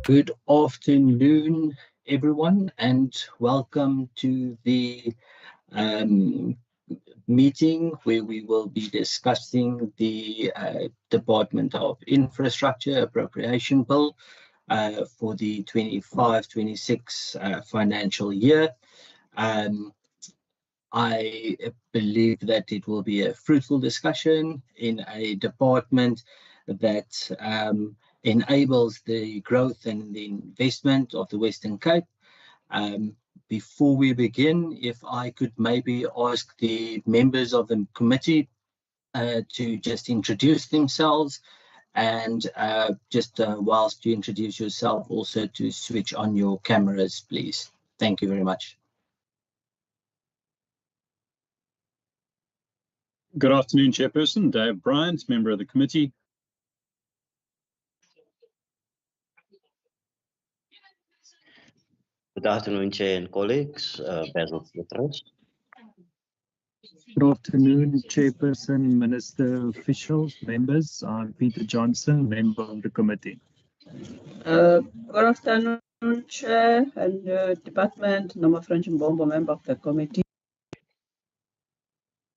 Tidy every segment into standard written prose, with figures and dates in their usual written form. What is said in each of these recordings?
Good afternoon, everyone, and welcome to the meeting where we will be discussing the Department of Infrastructure Appropriation Bill for the 25-26 financial year. I believe that it will be a fruitful discussion in a department that enables the growth and the investment of the Western Cape. Before we begin, if I could maybe ask the members of the committee to just introduce themselves, and whilst you introduce yourself, also to switch on your cameras, please. Thank you very much. Good afternoon, Chairperson. Dave Bryant, member of the committee. Good afternoon, Chair and colleagues. Basil Petros. Good afternoon, Chairperson, Minister, officials, members. I'm Peter Johnson, member of the committee. Good afternoon, Chair and Department. Noma French Mbombo, member of the committee.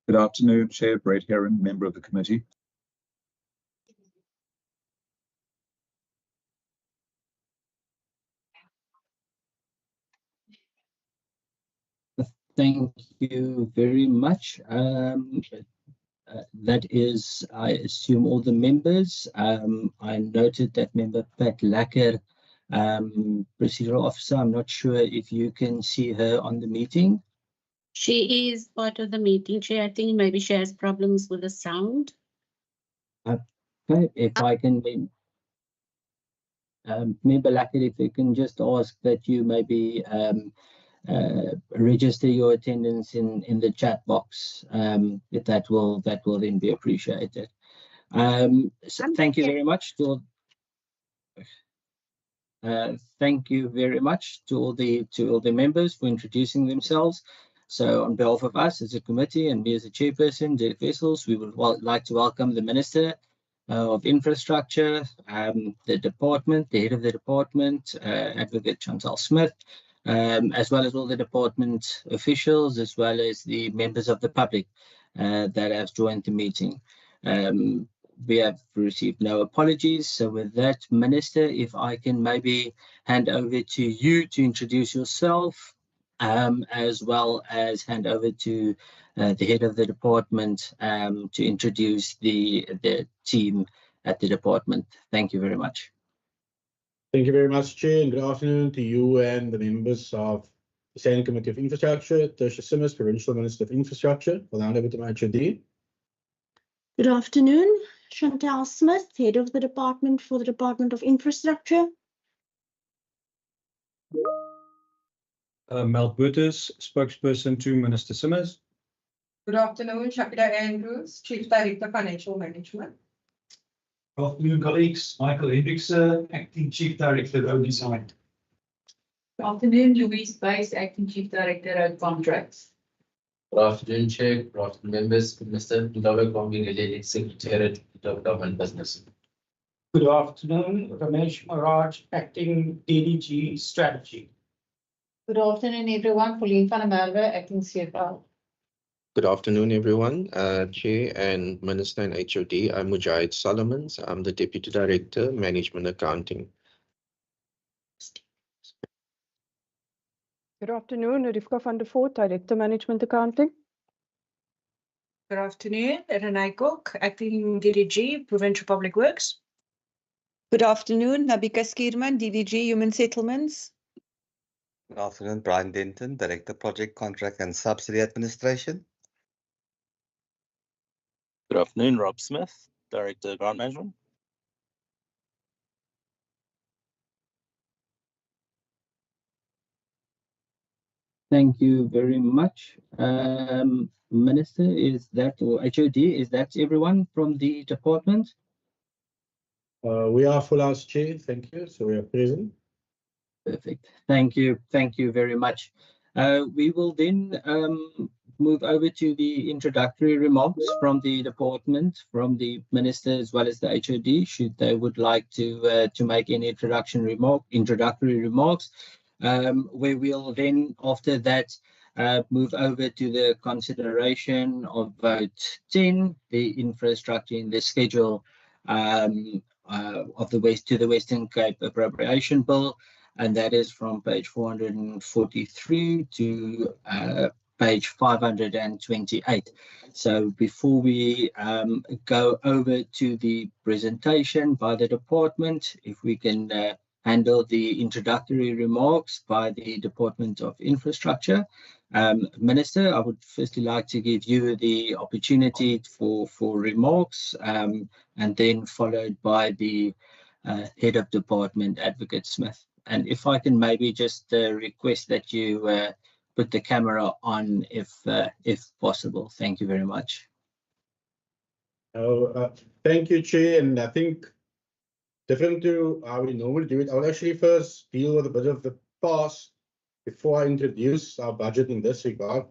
Good afternoon, Chair Brett Heron, member of the committee. Thank you very much. That is, I assume, all the members. I noted that member Pat Lacker, procedural officer. I'm not sure if you can see her on the meeting. She is part of the meeting, Chair. I think maybe she has problems with the sound. Okay, if I can, member Lacker, if you can just ask that you maybe register your attendance in the chat box, if that will then be appreciated. So thank you very much to thank you very much to all the members for introducing themselves. So on behalf of us as a committee and me as a chairperson, Derek Wessels, we would like to welcome the Minister of Infrastructure, the department, the head of the department, Advocate Chantal Smith, as well as all the department officials, as well as the members of the public that have joined the meeting. We have received no apologies. So with that, Minister, if I can maybe hand over to you to introduce yourself, as well as hand over to the head of the department to introduce the team at the department. Thank you very much. Thank you very much, Chair, and good afternoon to you and the members of the Standing Committee of Infrastructure. Tertia Simmers, Provincial Minister of Infrastructure. I'll hand over to my HOD. Good afternoon, Chantal Smith, head of the department for the Department of Infrastructure. Mel Butters, spokesperson to Minister Simmers. Good afternoon, Shakira Andrews, Chief Director Financial Management. Good afternoon, colleagues. Michael Hendrickse, Acting Chief Director, Road Design. Good afternoon, Louise Bass, Acting Chief Director, Road Contracts. Good afternoon, Chair. Good afternoon, members. Mr. Ndaba Kwambi, related Secretariat of Government Business. Good afternoon, Ramesh Maraj, Acting DDG Strategy. Good afternoon, everyone. Pauline van der Merwe, Acting CFO. Good afternoon, everyone. Chair and Minister and HOD, I'm Mujahid Solomons. I'm the Deputy Director, Management Accounting. Good afternoon, Rivka van der Voort, Director, Management Accounting. Good afternoon, Renee Cook, Acting DDG, Provincial Public Works. Good afternoon, Nabika Skierman, DDG, Human Settlements. Good afternoon, Brian Denton, Director, Project Contract and Subsidy Administration. Good afternoon, Rob Smith, Director, Grant Management. Thank you very much. Minister, is that, or HOD, is that everyone from the department? We are full house, Chair. Thank you. So we are present. Perfect. Thank you. Thank you very much. We will then move over to the introductory remarks from the department, from the minister as well as the HOD, should they would like to make any introductory remarks, where we'll then after that move over to the consideration of vote 10, the infrastructure in the schedule of the Western Cape Appropriation Bill, and that is from page 443 to page 528. So before we go over to the presentation by the department, if we can handle the introductory remarks by the Department of Infrastructure. Minister, I would firstly like to give you the opportunity for remarks, and then followed by the Head of Department, Advocate Smith. And if I can maybe just request that you put the camera on if possible. Thank you very much. Thank you, Chair. And I think different to how we normally do it, I'll actually first deal with a bit of the past before I introduce our budget in this regard.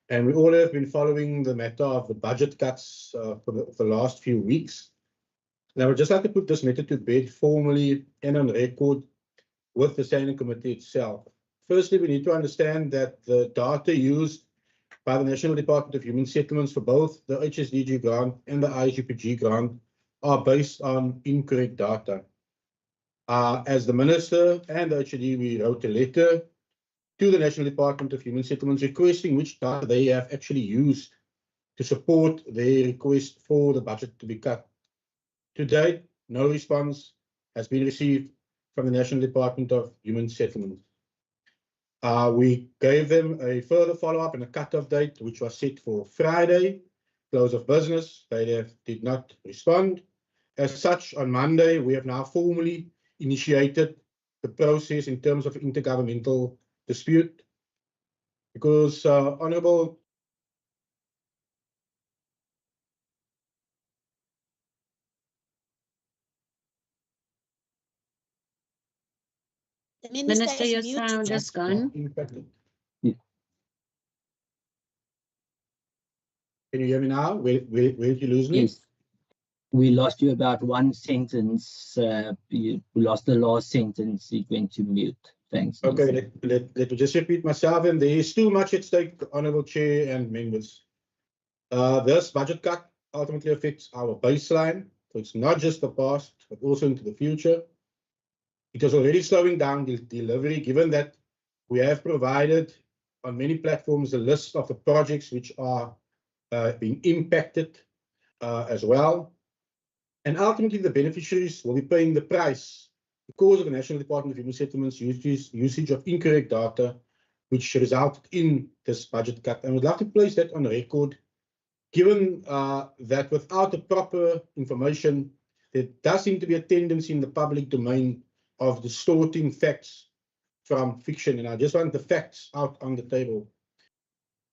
And we all have been following the matter of the budget cuts for the last few weeks. And I would just like to put this matter to bed formally and on record with the Standing Committee itself. Firstly, we need to understand that the data used by the National Department of Human Settlements for both the HSDG grant and the IGPG grant are based on incorrect data. As the Minister and the HOD, we wrote a letter to the National Department of Human Settlements requesting which data they have actually used to support their request for the budget to be cut. To date, no response has been received from the National Department of Human Settlements. We gave them a further follow-up and a cut-off date, which was set for Friday, close of business. They did not respond. As such, on Monday, we have now formally initiated the process in terms of intergovernmental dispute, because Honourable The Minister, your sound is gone. Can you hear me now? Where did you lose me? Yes. We lost you about one sentence. We lost the last sentence. You went to mute. Thanks. Okay, let me just repeat myself. And there is too much at stake, Honourable Chair and members. This budget cut ultimately affects our baseline. So it's not just the past, but also into the future. It is already slowing down the delivery, given that we have provided on many platforms a list of the projects which are being impacted as well. And ultimately, the beneficiaries will be paying the price because of the National Department of Human Settlements usage of incorrect data, which resulted in this budget cut. And we'd like to place that on record, given that without the proper information, there does seem to be a tendency in the public domain of distorting facts from fiction. And I just want the facts out on the table.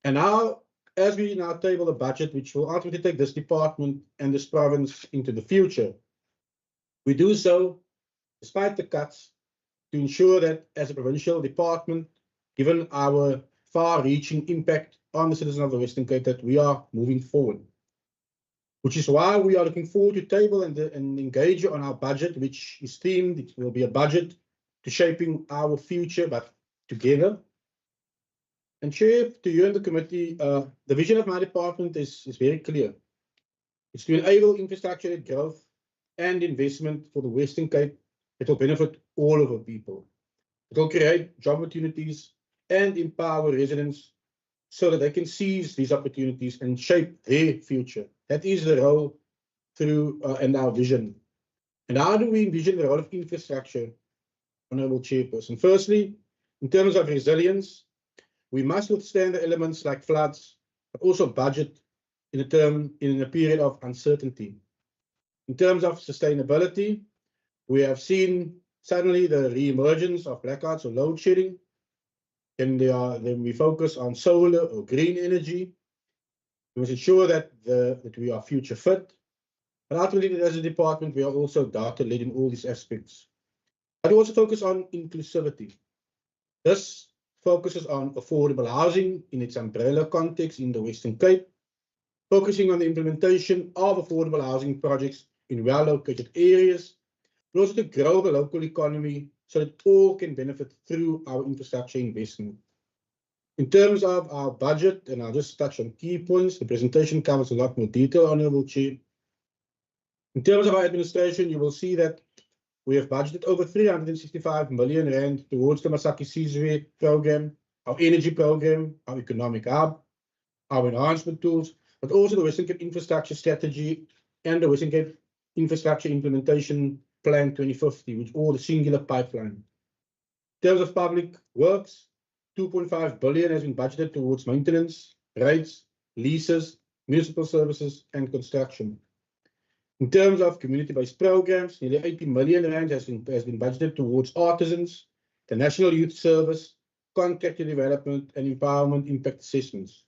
And now, as we now table a budget which will ultimately take this department and this province into the future, we do so despite the cuts to ensure that as a provincial department, given our far-reaching impact on the citizens of the Western Cape, that we are moving forward. Which is why we are looking forward to table and engage on our budget, which is themed. It will be a budget to shaping our future, but together. And Chair, to you and the committee, the vision of my department is very clear. It's to enable infrastructure growth and investment for the Western Cape that will benefit all of our people. It will create job opportunities and empower residents so that they can seize these opportunities and shape their future. That is the role through and our vision. And how do we envision the role of infrastructure, Honourable Chairperson? Firstly, in terms of resilience, we must withstand the elements like floods, but also budget in a period of uncertainty. In terms of sustainability, we have seen suddenly the re-emergence of blackouts or load shedding. And then we focus on solar or green energy. We must ensure that we are future fit. But ultimately, as a department, we are also data-led in all these aspects. But we also focus on inclusivity. This focuses on affordable housing in its umbrella context in the Western Cape, focusing on the implementation of affordable housing projects in well-located areas, but also to grow the local economy so that all can benefit through our infrastructure investment. In terms of our budget, and I'll just touch on key points, the presentation covers a lot more detail, Honourable Chair. In terms of our administration, you will see that we have budgeted over 365 million rand towards the Masaki Sizwe program, our energy program, our economic hub, our enhancement tools, but also the Western Cape infrastructure strategy and the Western Cape infrastructure implementation plan 2050, which all the singular pipeline. In terms of public works, 2.5 billion has been budgeted towards maintenance, rates, leases, municipal services, and construction. In terms of community-based programs, nearly 80 million rand has been budgeted towards artisans, the National Youth Service, contractor development, and empowerment impact assessments.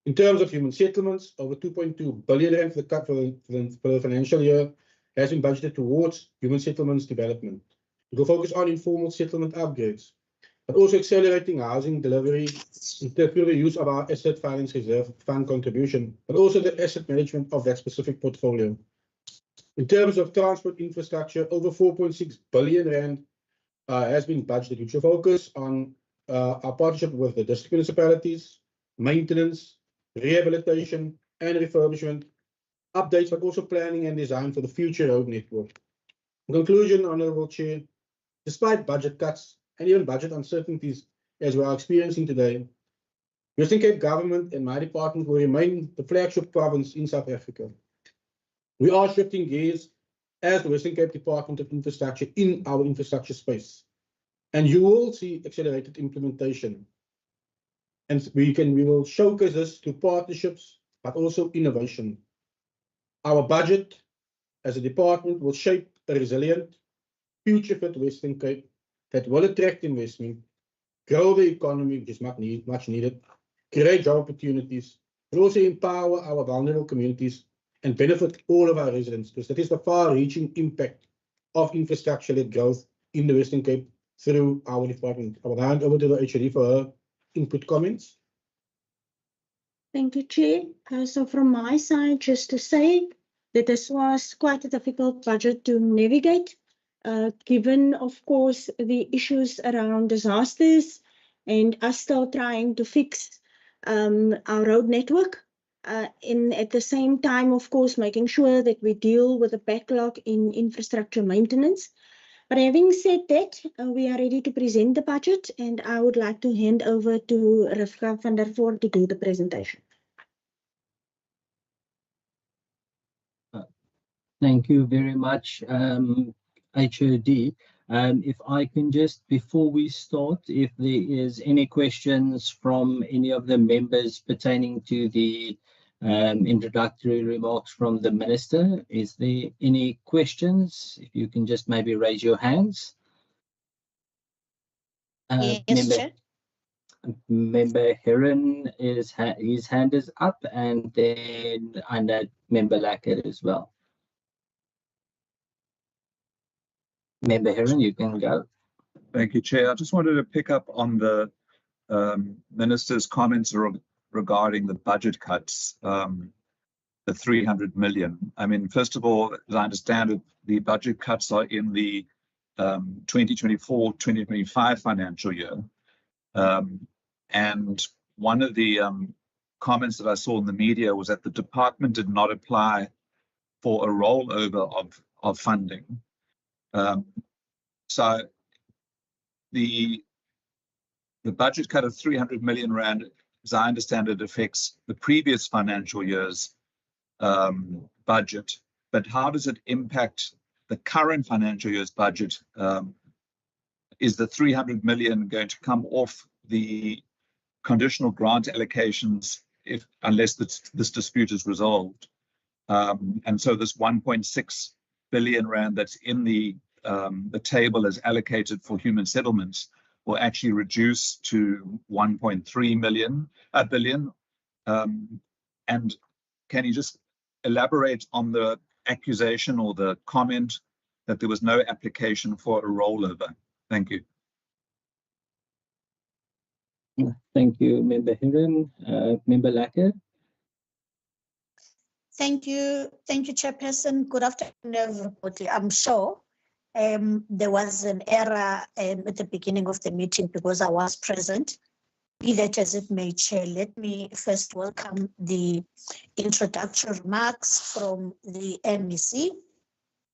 In terms of human settlements, over 2.2 billion rand for the financial year has been budgeted towards human settlements development. It will focus on informal settlement upgrades, but also accelerating housing delivery through the use of our asset finance reserve fund contribution, but also the asset management of that specific portfolio. In terms of transport infrastructure, over 4.6 billion rand has been budgeted, which will focus on our partnership with the district municipalities, maintenance, rehabilitation and refurbishment, updates, but also planning and design for the future road network. In conclusion, Honourable Chair, despite budget cuts and even budget uncertainties as we are experiencing today, Western Cape government and my department will remain the flagship province in South Africa. We are shifting gears as the Western Cape Department of Infrastructure in our infrastructure space, and you will see accelerated implementation. And we will showcase this through partnerships, but also innovation. Our budget as a department will shape a resilient, future-fit Western Cape that will attract investment, grow the economy, which is much needed, create job opportunities, but also empower our vulnerable communities and benefit all of our residents, because that is the far-reaching impact of infrastructure-led growth in the Western Cape through our department. I will hand over to the HOD for her input comments. Thank you, Chair. So from my side, just to say that this was quite a difficult budget to navigate, given, of course, the issues around disasters and us still trying to fix our road network. At the same time, of course, making sure that we deal with the backlog in infrastructure maintenance. But having said that, we are ready to present the budget, and I would like to hand over to Rivka van der Voort to do the presentation. Thank you very much, HOD. If I can just, before we start, if there is any questions from any of the members pertaining to the introductory remarks from the Minister. Is there any questions? If you can just maybe raise your hands. Member Heron, his hand is up, and then I know Member Lackett as well. Member Heron, you can go. Thank you, Chair. I just wanted to pick up on the Minister's comments regarding the budget cuts, the 300 million. I mean, first of all, as I understand it, the budget cuts are in the 2024-2025 financial year. And one of the comments that I saw in the media was that the department did not apply for a rollover of funding. So the budget cut of 300 million rand, as I understand it, affects the previous financial year's budget. But how does it impact the current financial year's budget? Is the 300 million going to come off the conditional grant allocations unless this dispute is resolved? And so this 1.6 billion rand that's in the table as allocated for human settlements will actually reduce to 1.3 billion. And can you just elaborate on the accusation or the comment that there was no application for a rollover? Thank you. Thank you, Member Hiran. Member Lacker. Thank you, Chairperson. Good afternoon, everybody. I'm sure there was an error at the beginning of the meeting because I was present. Be that as it may, Chair, let me first welcome the introductory remarks from the MEC.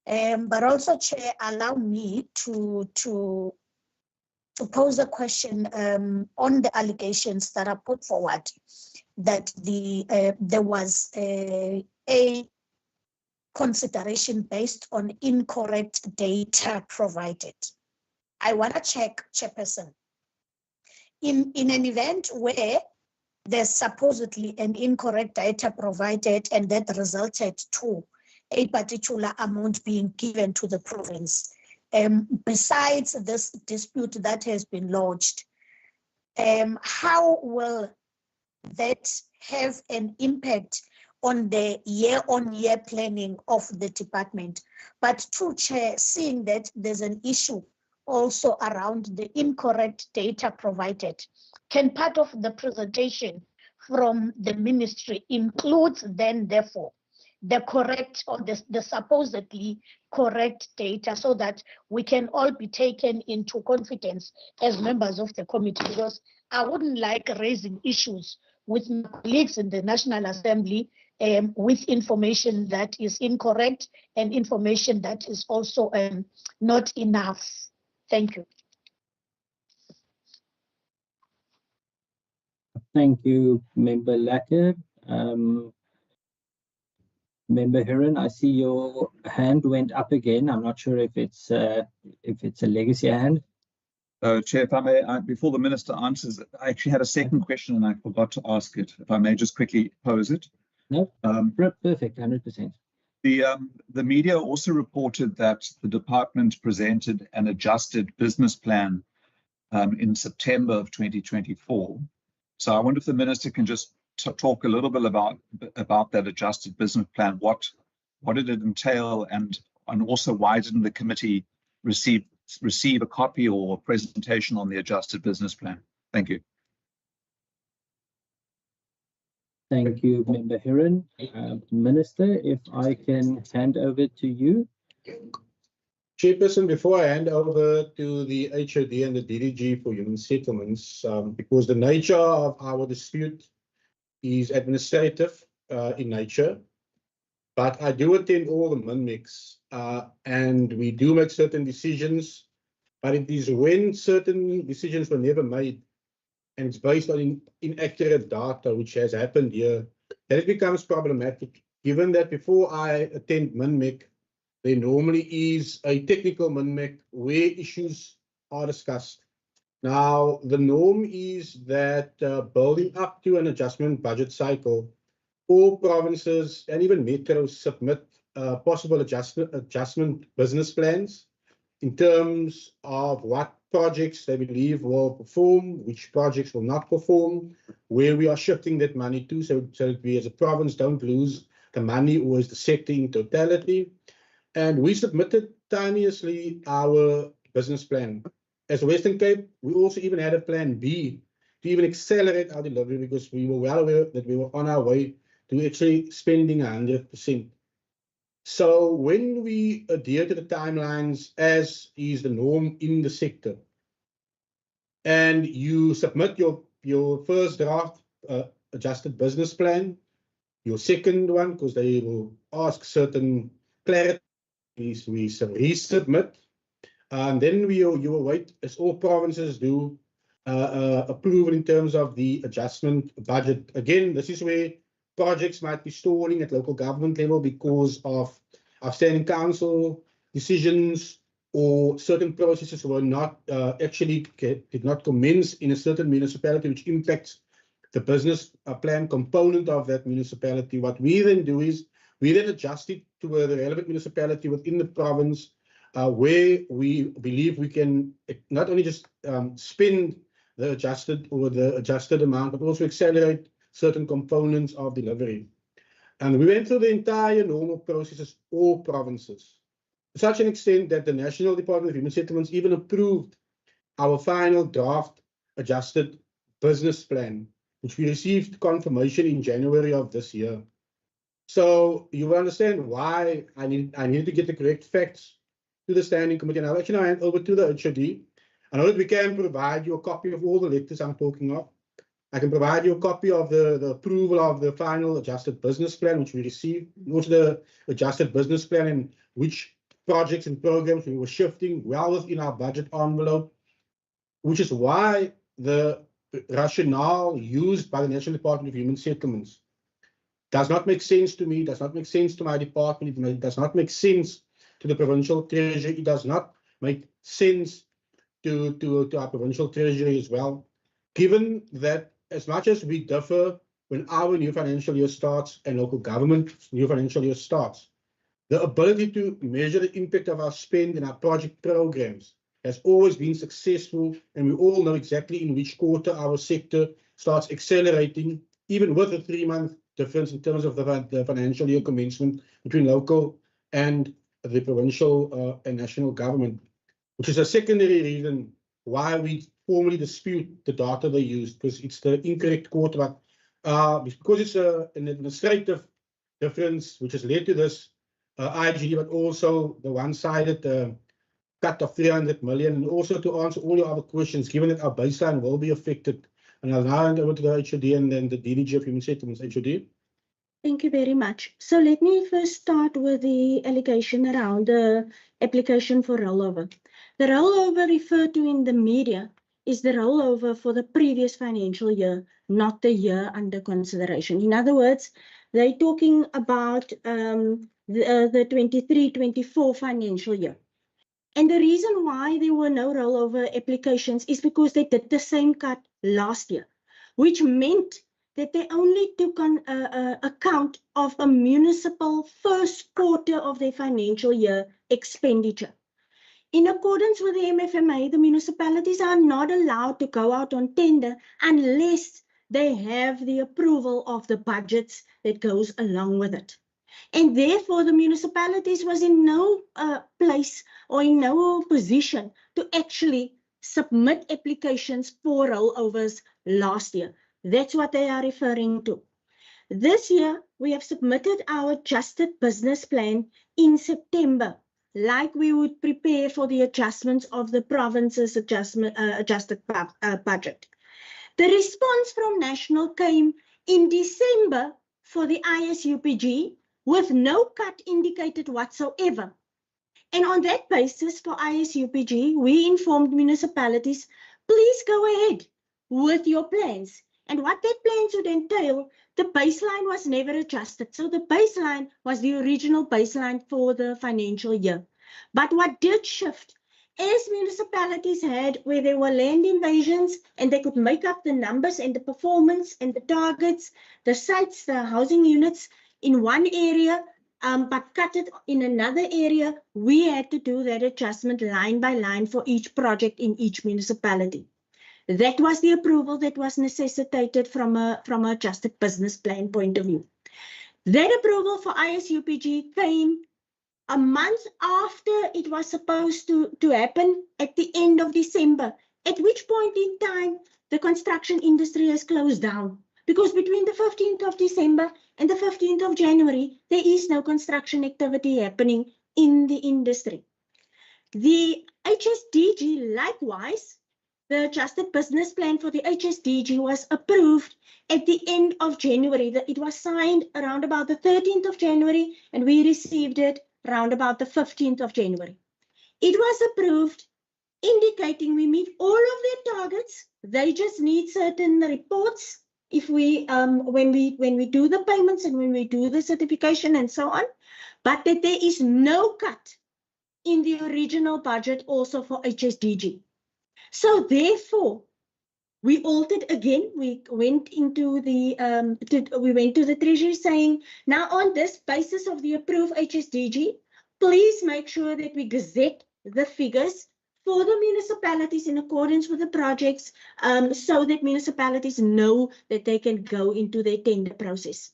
But also, Chair, allow me to pose a question on the allegations that are put forward that there was a consideration based on incorrect data provided. I want to check, Chairperson, in an event where there's supposedly an incorrect data provided and that resulted to a particular amount being given to the province. Besides this dispute that has been lodged, how will that have an impact on the year-on-year planning of the department? But to Chair, seeing that there's an issue also around the incorrect data provided, can part of the presentation from the ministry include then therefore the correct or the supposedly correct data so that we can all be taken into confidence as members of the committee? Because I wouldn't like raising issues with my colleagues in the National Assembly with information that is incorrect and information that is also not enough. Thank you. Thank you, Member Lacker. Member Hiran, I see your hand went up again. I'm not sure if it's a legacy hand. Chair, if I may, before the Minister answers, I actually had a second question and I forgot to ask it. If I may just quickly pose it. No, perfect, 100%. The media also reported that the department presented an adjusted business plan in September of 2024. So I wonder if the Minister can just talk a little bit about that adjusted business plan. What did it entail, and also why didn't the committee receive a copy or a presentation on the adjusted business plan? Thank you. Thank you, Member Hiran. Minister, if I can hand over to you. Chairperson, before I hand over to the HOD and the DDG for human settlements, because the nature of our dispute is administrative in nature, but I do attend all the MINMECs and we do make certain decisions, but it is when certain decisions were never made and it's based on inaccurate data, which has happened here, that it becomes problematic, given that before I attend MINMEC, there normally is a technical MINMEC where issues are discussed. Now, the norm is that building up to an adjustment budget cycle, all provinces and even metros submit possible adjustment business plans in terms of what projects they believe will perform, which projects will not perform, where we are shifting that money to, so that we as a province don't lose the money or as the sector in totality. And we submitted timeously our business plan. As Western Cape, we also even had a plan B to even accelerate our delivery because we were well aware that we were on our way to actually spending 100%. So when we adhere to the timelines, as is the norm in the sector, and you submit your first draft adjusted business plan, your second one, because they will ask certain clarity, we resubmit, and then you will wait, as all provinces do, approval in terms of the adjustment budget. Again, this is where projects might be stalling at local government level because of standing council decisions or certain processes were not did not commence in a certain municipality, which impacts the business plan component of that municipality. What we then do is we then adjust it to the relevant municipality within the province where we believe we can not only just spend the adjusted amount, but also accelerate certain components of delivery. And we went through the entire normal processes, all provinces, to such an extent that the National Department of Human Settlements even approved our final draft adjusted business plan, which we received confirmation in January of this year. So you will understand why I need to get the correct facts to the standing committee. And I'll actually hand over to the HOD. I know that we can provide you a copy of all the letters I'm talking of. I can provide you a copy of the approval of the final adjusted business plan, which we received, also the adjusted business plan and which projects and programs we were shifting well within our budget envelope, which is why the rationale used by the National Department of Human Settlements does not make sense to me, does not make sense to my department, it does not make sense to the provincial treasury, it does not make sense to our provincial treasury as well, given that as much as we differ when our new financial year starts and local government's new financial year starts, the ability to measure the impact of our spend in our project programs has always been successful, and we all know exactly in which quarter our sector starts accelerating, even with a 3-month difference in terms of the financial year commencement between local and the provincial and national government, which is a secondary reason why we formally dispute the data they used, because it's the incorrect quarter. Because it's an administrative difference which has led to this IGD, but also the one-sided cut of 300 million, and also to answer all your other questions, given that our baseline will be affected. And I'll now hand over to the HOD and then the DDG of Human Settlements. HOD. Thank you very much. So let me first start with the allegation around the application for rollover. The rollover referred to in the media is the rollover for the previous financial year, not the year under consideration. In other words, they're talking about the 23-24 financial year. And the reason why there were no rollover applications is because they did the same cut last year, which meant that they only took on account of a municipal first quarter of their financial year expenditure. In accordance with the MFMA, the municipalities are not allowed to go out on tender unless they have the approval of the budgets that goes along with it. And therefore, the municipalities was in no place or in no position to actually submit applications for rollovers last year. That's what they are referring to. This year, we have submitted our adjusted business plan in September, like we would prepare for the adjustments of the province's adjusted budget. The response from National came in December for the ISUPG with no cut indicated whatsoever. And on that basis for ISUPG, we informed municipalities, please go ahead with your plans. And what that plan should entail, the baseline was never adjusted. So the baseline was the original baseline for the financial year. But what did shift, as municipalities had where there were land invasions and they could make up the numbers and the performance and the targets, the sites, the housing units in one area, but cut it in another area, we had to do that adjustment line by line for each project in each municipality. That was the approval that was necessitated from a adjusted business plan point of view. That approval for ISUPG came a month after it was supposed to happen at the end of December, at which point in time the construction industry has closed down. Because between the 15th of December and the 15th of January, there is no construction activity happening in the industry. The HSDG, likewise, the adjusted business plan for the HSDG was approved at the end of January. It was signed around about the 13th of January, and we received it around about the 15th of January. It was approved, indicating we meet all of their targets. They just need certain reports if we when we do the payments and when we do the certification and so on, but that there is no cut in the original budget also for HSDG. So therefore, we altered again. We went into the to the Treasury saying, now on this basis of the approved HSDG, please make sure that we gazette the figures for the municipalities in accordance with the projects, so that municipalities know that they can go into their tender process.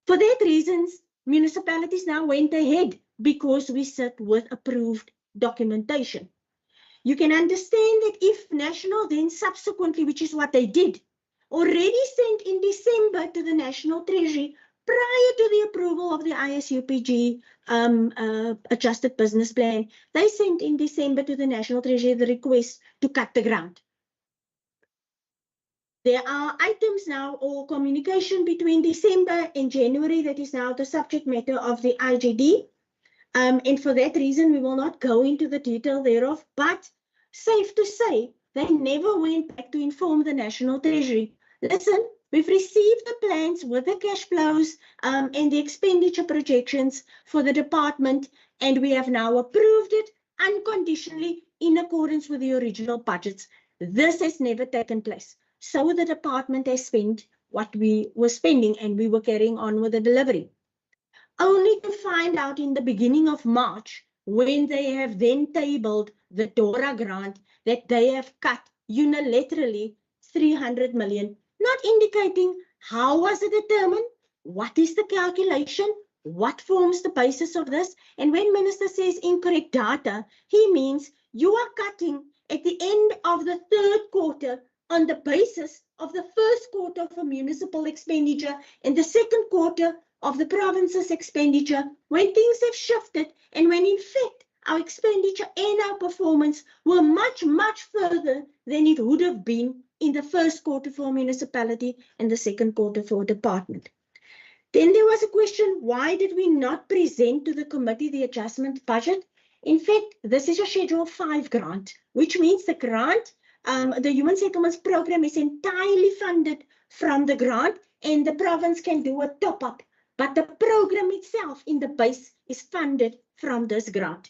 For that reasons, municipalities now went ahead because we sit with approved documentation. you can understand that if National then subsequently, which is what they did, already sent in December to the National Treasury prior to the approval of the ISUPG adjusted business plan, they sent in December to the National Treasury the request to cut the grant. There are items now or communication between December and January that is now the subject matter of the IGD. And for that reason, we will not go into the detail thereof, but safe to say, they never went back to inform the National Treasury. Listen, we've received the plans with the cash flows and the expenditure projections for the department, and we have now approved it unconditionally in accordance with the original budgets. This has never taken place. So the department has spent what we were spending, and we were carrying on with the delivery. Only to find out in the beginning of March, when they have then tabled the DORA grant, that they have cut unilaterally 300 million, not indicating how was it determined, what is the calculation, what forms the basis of this. And when Minister says incorrect data, he means you are cutting at the end of the third quarter on the basis of the first quarter for municipal expenditure and the second quarter of the province's expenditure, when things have shifted and when in fact our expenditure and our performance were much, much further than it would have been in the first quarter for a municipality and the second quarter for a department. Then there was a question, why did we not present to the committee the adjustment budget? In fact, this is a Schedule 5 grant, which means the grant, the Human Settlements Program is entirely funded from the grant, and the province can do a top-up. But the program itself in the base is funded from this grant.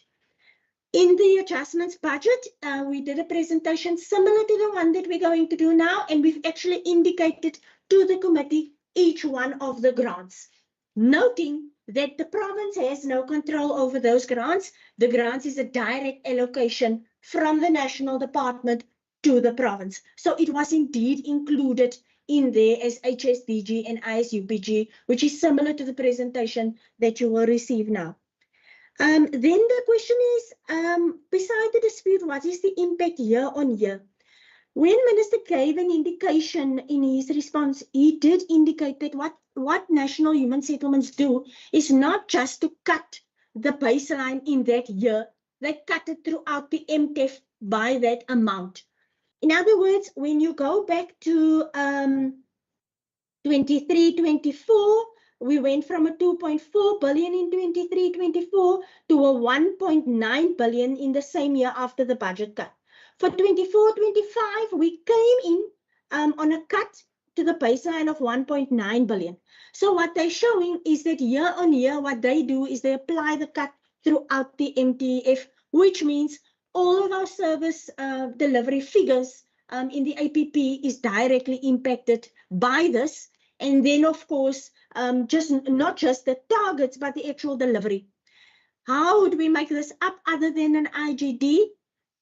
In the adjustments budget, we did a presentation similar to the one that we're going to do now, and we've actually indicated to the committee each one of the grants, noting that the province has no control over those grants. The grants is a direct allocation from the national department to the province. So it was indeed included in there as HSDG and ISUPG, which is similar to the presentation that you will receive now. Then the question is, beside the dispute, what is the impact year on year? When Minister gave an indication in his response, he did indicate that what National Human Settlements do is not just to cut the baseline in that year, they cut it throughout the MTEF by that amount. In other words, when you go back to 23-24, we went from a 2.4 billion in 23-24 to a 1.9 billion in the same year after the budget cut. For 24-25, we came in on a cut to the baseline of 1.9 billion. So what they're showing is that year on year, what they do is they apply the cut throughout the MTF, which means all of our service delivery figures in the APP is directly impacted by this. And then, of course, not just the targets, but the actual delivery. How would we make this up other than an IGD?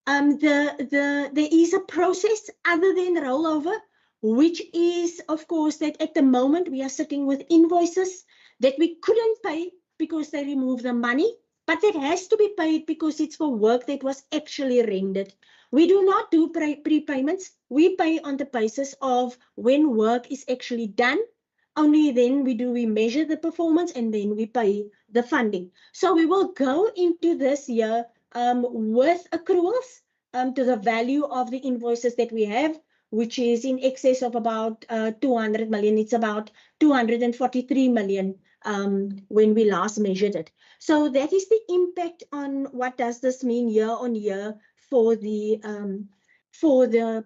There is a process other than rollover, which is, of course, that at the moment we are sitting with invoices that we couldn't pay because they removed the money, but that has to be paid because it's for work that was actually rendered. We do not do prepayments. We pay on the basis of when work is actually done. Only then we measure the performance and then we pay the funding. So we will go into this year with accruals to the value of the invoices that we have, which is in excess of about 200 million. It's about 243 million when we last measured it. So that is the impact on what does this mean year on year for the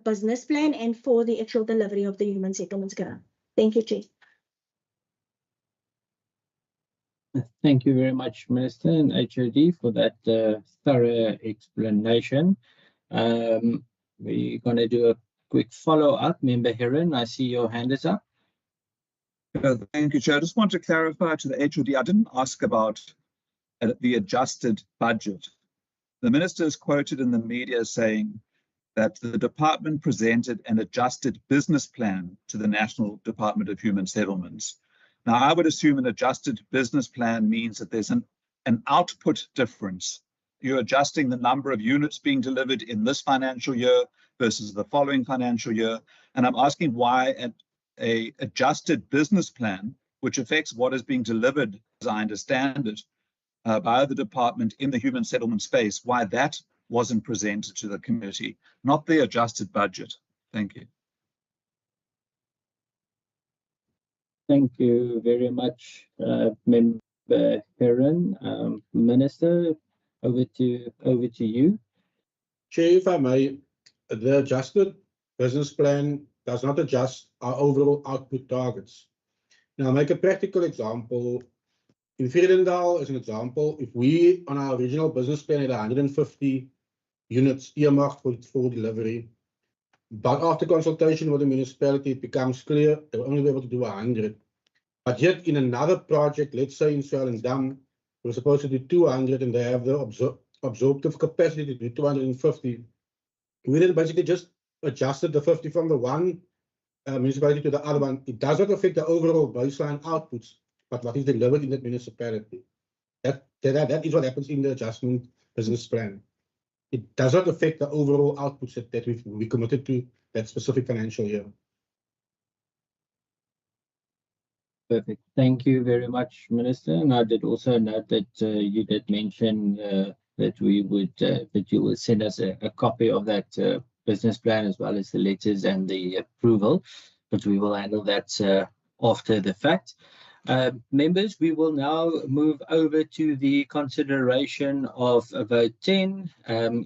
business plan and for the actual delivery of the Human Settlements grant. Thank you, Chair. Thank you very much, Minister and HOD, for that thorough explanation. We're going to do a quick follow-up. Member Heron, I see your hand is up. Thank you, Chair. I just want to clarify to the HOD, I didn't ask about the adjusted budget. The Minister is quoted in the media saying that the department presented an adjusted business plan to the National Department of Human Settlements. Now, I would assume an adjusted business plan means that there's an output difference you're adjusting the number of units being delivered in this financial year versus the following financial year. And I'm asking why a adjusted business plan, which affects what is being delivered, as I understand it, by the department in the human settlement space, why that wasn't presented to the committee, not the adjusted budget. Thank you. Thank you very much, Member Heron. Minister, over to you. Chair, if I may, the adjusted business plan does not adjust our overall output targets. Now, I'll make a practical example. In Vredendal, as an example, if we, on our original business plan, had 150 units earmarked for delivery, but after consultation with the municipality, it becomes clear they will only be able to do 100. But yet, in another project, let's say in Swellendam, we're supposed to do 200 and they have the absorptive capacity to do 250. We then basically just adjusted the 50 from the one municipality to the other one. It does not affect the overall baseline outputs, but what is delivered in that municipality. That is what happens in the adjustment business plan. It does not affect the overall outputs that we committed to that specific financial year. Perfect. Thank you very much, Minister. And I did also note that you did mention that we would that you will send us a copy of that business plan as well as the letters and the approval, but we will handle that after the fact. Members, we will now move over to the consideration of vote 10,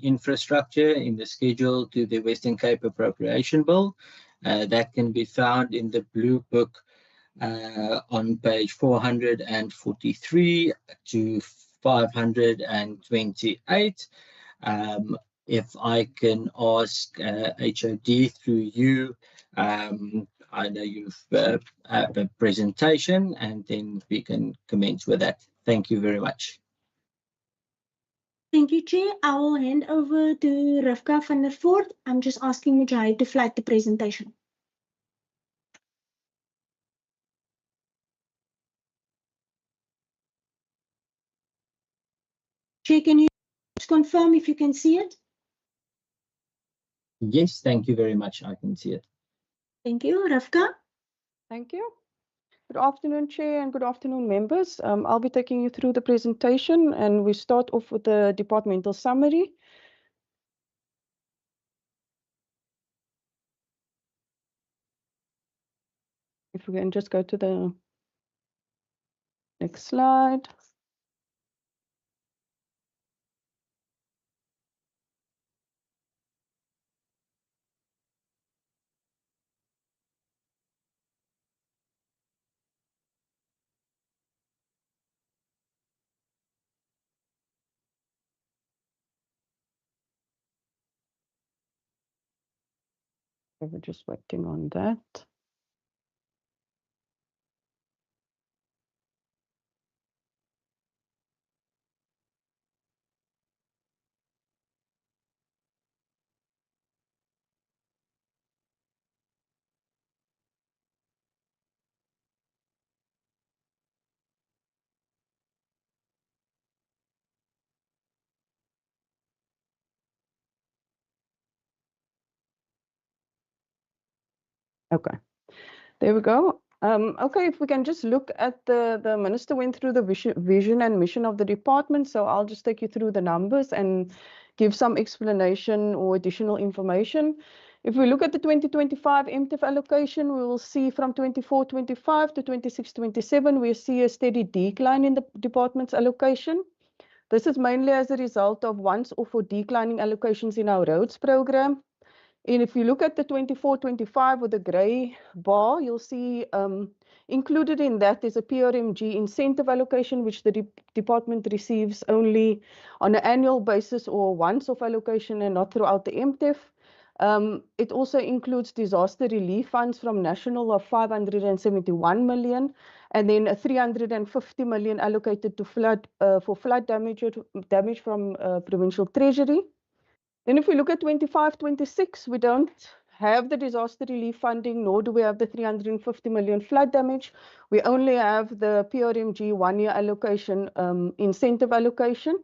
infrastructure in the schedule to the Western Cape Appropriation Bill. That can be found in the Blue Book on page 443 to 528. If I can ask HOD through you, I know you've have a presentation and then we can commence with that. Thank you very much. Thank you, Chair. I will hand over to Rivka van der Voort. I'm just asking Mujahid to flag the presentation. Chair, can you just confirm if you can see it? Yes, thank you very much. I can see it. Thank you. Rivka? Thank you. Good afternoon, Chair, and good afternoon, members. I'll be taking you through the presentation, and we start off with the departmental summary. If we can just go to the next slide. We're just waiting on that. Okay, there we go. Okay, if we can just look at the minister went through the vision and mission of the department. So I'll just take you through the numbers and give some explanation or additional information. If we look at the 2025 MTIF allocation, we will see from 24-25 to 26-27, we see a steady decline in the department's allocation. This is mainly as a result of once-off or declining allocations in our roads program. And if you look at the 24-25 with the grey bar, you'll see included in that is a PRMG incentive allocation, which the department receives only on an annual basis or once-off allocation and not throughout the MTIF. It also includes disaster relief funds from national of 571 million, and then 350 million allocated to flood for flood damage from provincial treasury. Then if we look at 25-26, we don't have the disaster relief funding, nor do we have the 350 million flood damage. We only have the PRMG one-year allocation, incentive allocation.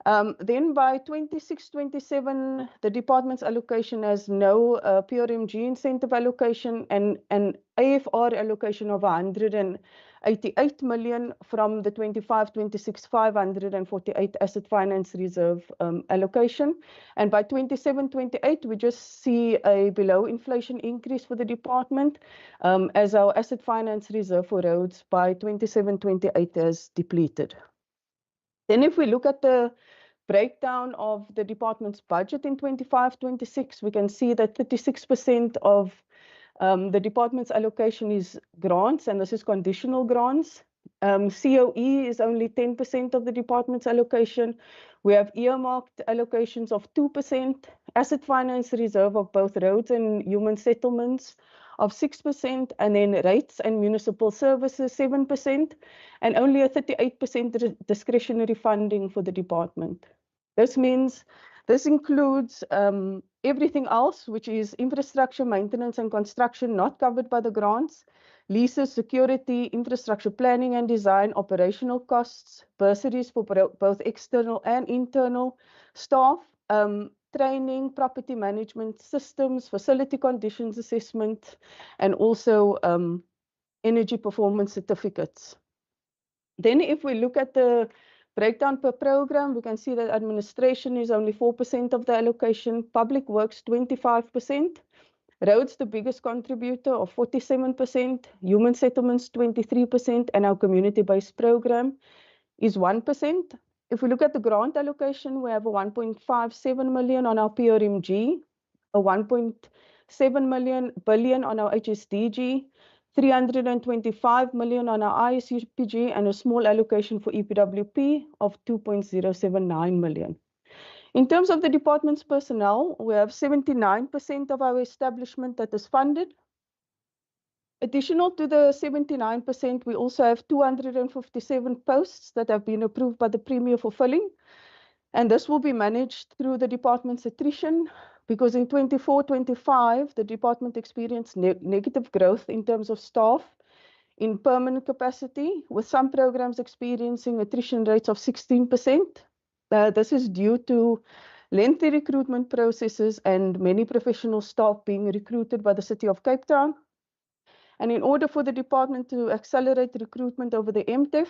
Then by 26-27, the department's allocation has no PRMG incentive allocation and an AFR allocation of 188 million from the 25-26 548 asset finance reserve allocation. And by 27-28, we just see a below inflation increase for the department as our asset finance reserve for roads by 27-28 has depleted. Then if we look at the breakdown of the department's budget in 25-26, we can see that 36% of the department's allocation is grants, and this is conditional grants. COE is only 10% of the department's allocation. We have earmarked allocations of 2%, asset finance reserve of both roads and human settlements of 6%, and then rates and municipal services 7%, and only a 38% discretionary funding for the department. This means this includes everything else, which is infrastructure, maintenance and construction not covered by the grants, leases, security, infrastructure planning and design, operational costs, bursaries for both external and internal staff, training, property management systems, facility conditions assessment, and also energy performance certificates. Then if we look at the breakdown per program, we can see that administration is only 4% of the allocation, public works 25%, roads the biggest contributor of 47%, human settlements 23%, and our community-based program is 1%. If we look at the grant allocation, we have a 1.57 million on our PRMG, a 1.7 billion on our HSDG, 325 million on our ISUPG, and a small allocation for EPWP of 2.079 million. In terms of the department's personnel, we have 79% of our establishment that is funded. Additional to the 79%, we also have 257 posts that have been approved by the Premier for filling. And this will be managed through the department's attrition, because in 24-25, the department experienced negative growth in terms of staff in permanent capacity, with some programs experiencing attrition rates of 16%. This is due to lengthy recruitment processes and many professional staff being recruited by the City of Cape Town. And in order for the department to accelerate recruitment over the MTEF,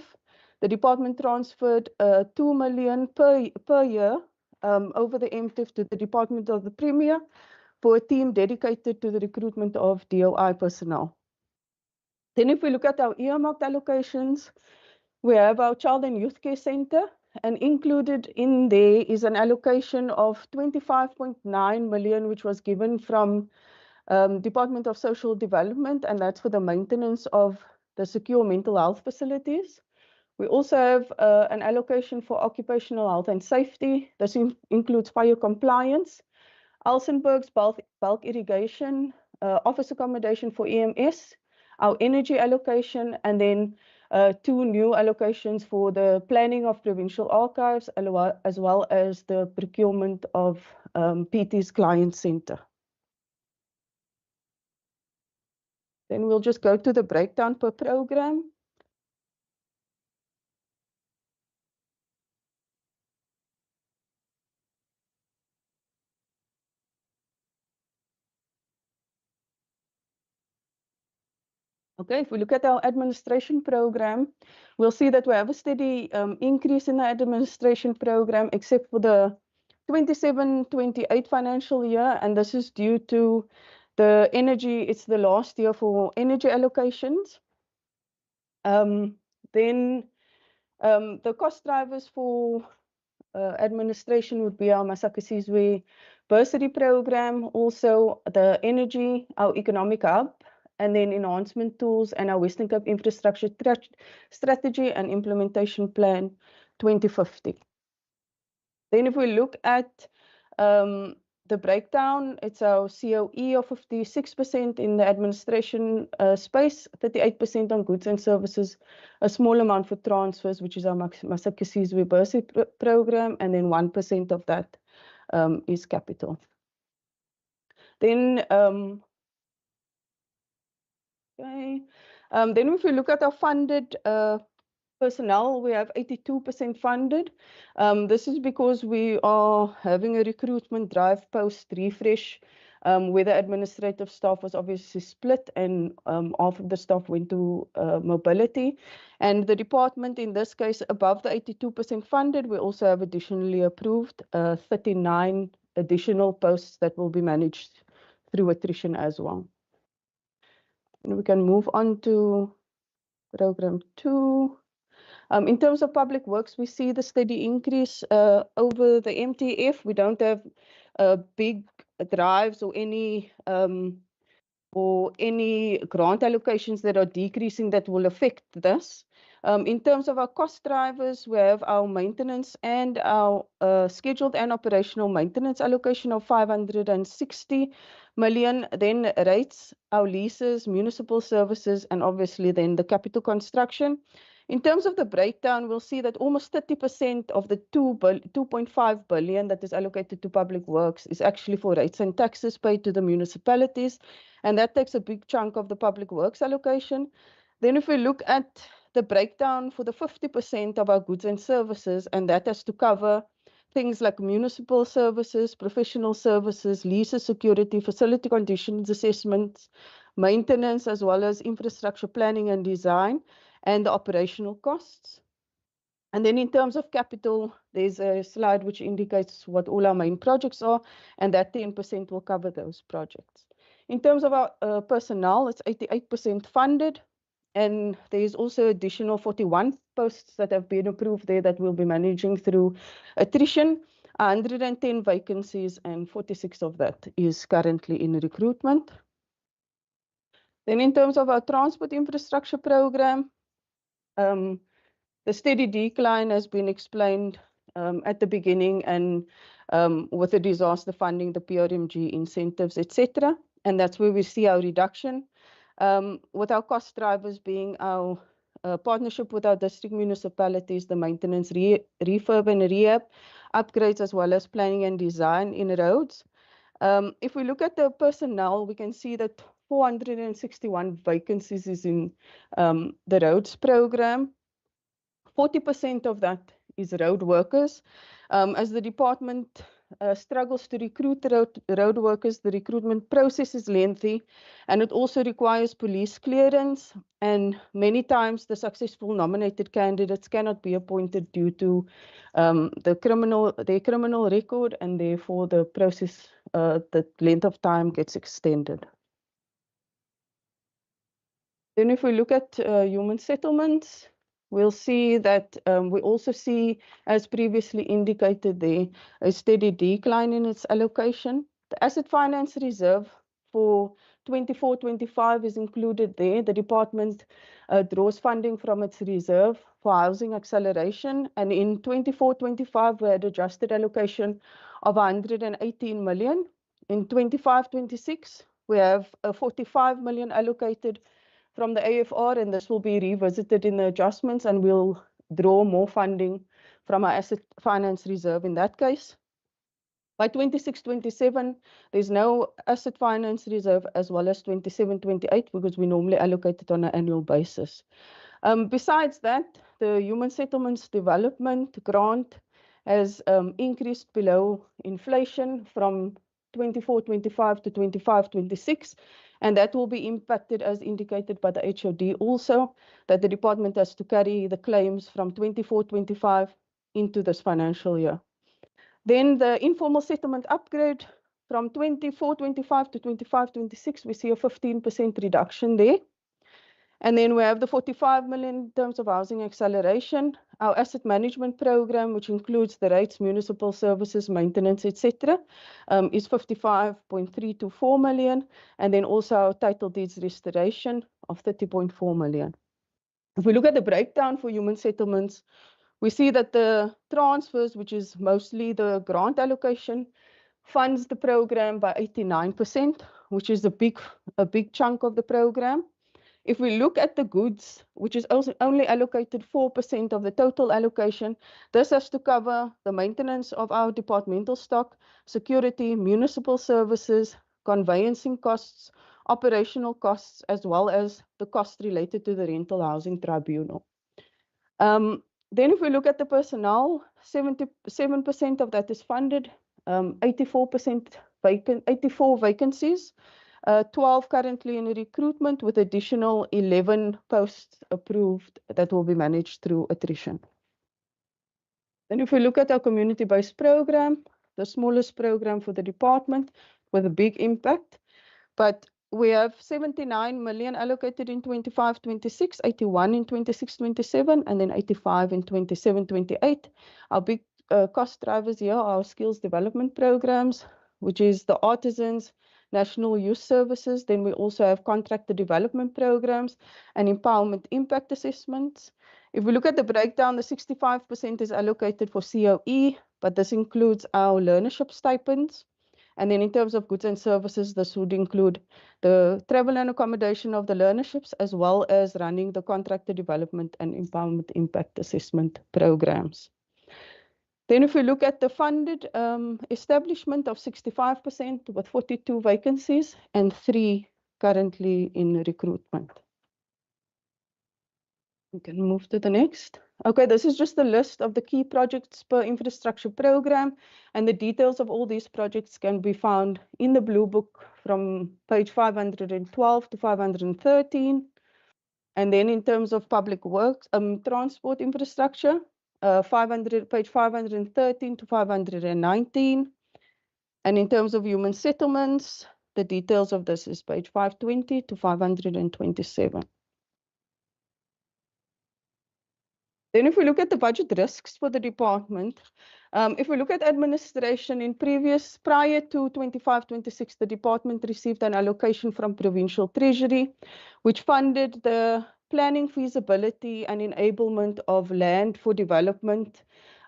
the department transferred 2 million per year over the MTEF to the Department of the Premier for a team dedicated to the recruitment of DOI personnel. Then if we look at our earmarked allocations, we have our Child and Youth Care Centre, and included in there is an allocation of 25.9 million, which was given from Department of Social Development, and that's for the maintenance of the secure mental health facilities. We also have an allocation for occupational health and safety. This includes fire compliance, Elsenburg's bulk irrigation, office accommodation for EMS, our energy allocation, and then 2 new allocations for the planning of provincial archives, as well as the procurement of PT's client center. Then we'll just go to the breakdown per program. Okay, if we look at our administration program, we'll see that we have a steady increase in the administration program, except for the 27-28 financial year, and this is due to the energy. It's the last year for energy allocations. Then the cost drivers for administration would be our Masakasizwe bursary program, also the energy, our economic hub, and then enhancement tools and our Western Cape infrastructure strategy and implementation plan 2050. Then if we look at the breakdown, it's our COE of 56% in the administration space, 38% on goods and services, a small amount for transfers, which is our Masakasizwe bursary program, and then 1% of that is capital. Then then if we look at our funded Personnel, we have 82% funded. This is because we are having a recruitment drive post-refresh, where the administrative staff was obviously split and half of the staff went to mobility. And the department, in this case, above the 82% funded, we also have additionally approved 39 additional posts that will be managed through attrition as well. And we can move on to program 2. In terms of public works, we see the steady increase over the MTF. We don't have big drives or any grant allocations that are decreasing that will affect this. In terms of our cost drivers, we have our maintenance and our scheduled and operational maintenance allocation of 560 million, then rates, our leases, municipal services, and obviously then the capital construction. In terms of the breakdown, we'll see that almost 30% of the 2.5 billion that is allocated to public works is actually for rates and taxes paid to the municipalities, and that takes a big chunk of the public works allocation. Then if we look at the breakdown for the 50% of our goods and services, and that has to cover things like municipal services, professional services, leases, security, facility conditions assessments, maintenance, as well as infrastructure planning and design, and the operational costs. And then in terms of capital, there's a slide which indicates what all our main projects are, and that 10% will cover those projects. In terms of our personnel, it's 88% funded, and there's also additional 41 posts that have been approved there that we'll be managing through attrition, 110 vacancies, and 46 of that is currently in recruitment. Then in terms of our transport infrastructure program, the steady decline has been explained at the beginning, and with the disaster funding, the PRMG incentives, etc. And that's where we see our reduction, with our cost drivers being our partnership with our district municipalities, the maintenance, refurb and rehab, upgrades, as well as planning and design in roads. If we look at the personnel, we can see that 461 vacancies is in the roads program. 40% of that is road workers. As the department struggles to recruit road workers, the recruitment process is lengthy, and it also requires police clearance, and many times the successful nominated candidates cannot be appointed due to their criminal record, and therefore the process, the length of time gets extended. Then if we look at human settlements, we'll see that we also see, as previously indicated there, a steady decline in its allocation. The asset finance reserve for 24-25 is included there. The department draws funding from its reserve for housing acceleration, and in 24-25 we had adjusted allocation of 118 million. In 25-26 we have 45 million allocated from the AFR, and this will be revisited in the adjustments, and we'll draw more funding from our asset finance reserve in that case. By 26-27, there's no asset finance reserve, as well as 27-28, because we normally allocate it on an annual basis. Besides that, the human settlements development grant has increased below inflation from 24-25 to 25-26, and that will be impacted, as indicated by the HOD also, that the department has to carry the claims from 24-25 into this financial year. Then the informal settlement upgrade from 24-25 to 25-26, we see a 15% reduction there. And then we have the 45 million in terms of housing acceleration. Our asset management program, which includes the rates, municipal services, maintenance, etc., is 55.324 million. And then also our title deeds restoration of 30.4 million. If we look at the breakdown for human settlements, we see that the transfers, which is mostly the grant allocation, funds the program by 89%, which is a big chunk of the program. If we look at the goods, which is also only allocated 4% of the total allocation, this has to cover the maintenance of our departmental stock, security, municipal services, conveyancing costs, operational costs, as well as the cost related to the rental housing tribunal. Then if we look at the personnel, 77% of that is funded, 84% vacant, 84 vacancies, 12 currently in recruitment with additional 11 posts approved that will be managed through attrition. Then if we look at our community-based program, the smallest program for the department with a big impact, but we have 79 million allocated in 25-26, 81 in 26-27, and then 85 in 27-28. Our big cost drivers here are our skills development programs, which is the artisans, national youth services. Then we also have contractor development programs and empowerment impact assessments. If we look at the breakdown, the 65% is allocated for COE, but this includes our learnership stipends. And then in terms of goods and services, this would include the travel and accommodation of the learnerships, as well as running the contractor development and empowerment impact assessment programs. Then if we look at the funded establishment of 65% with 42 vacancies and 3 currently in recruitment. We can move to the next. Okay, this is just a list of the key projects per infrastructure program, and the details of all these projects can be found in the blue book from page 512 to 513. And then in terms of public works, transport infrastructure, page 513 to 519. And in terms of human settlements, the details of this is page 520 to 527. Then if we look at the budget risks for the department, if we look at administration prior to 25-26, the department received an allocation from Provincial Treasury, which funded the planning, feasibility and enablement of land for development.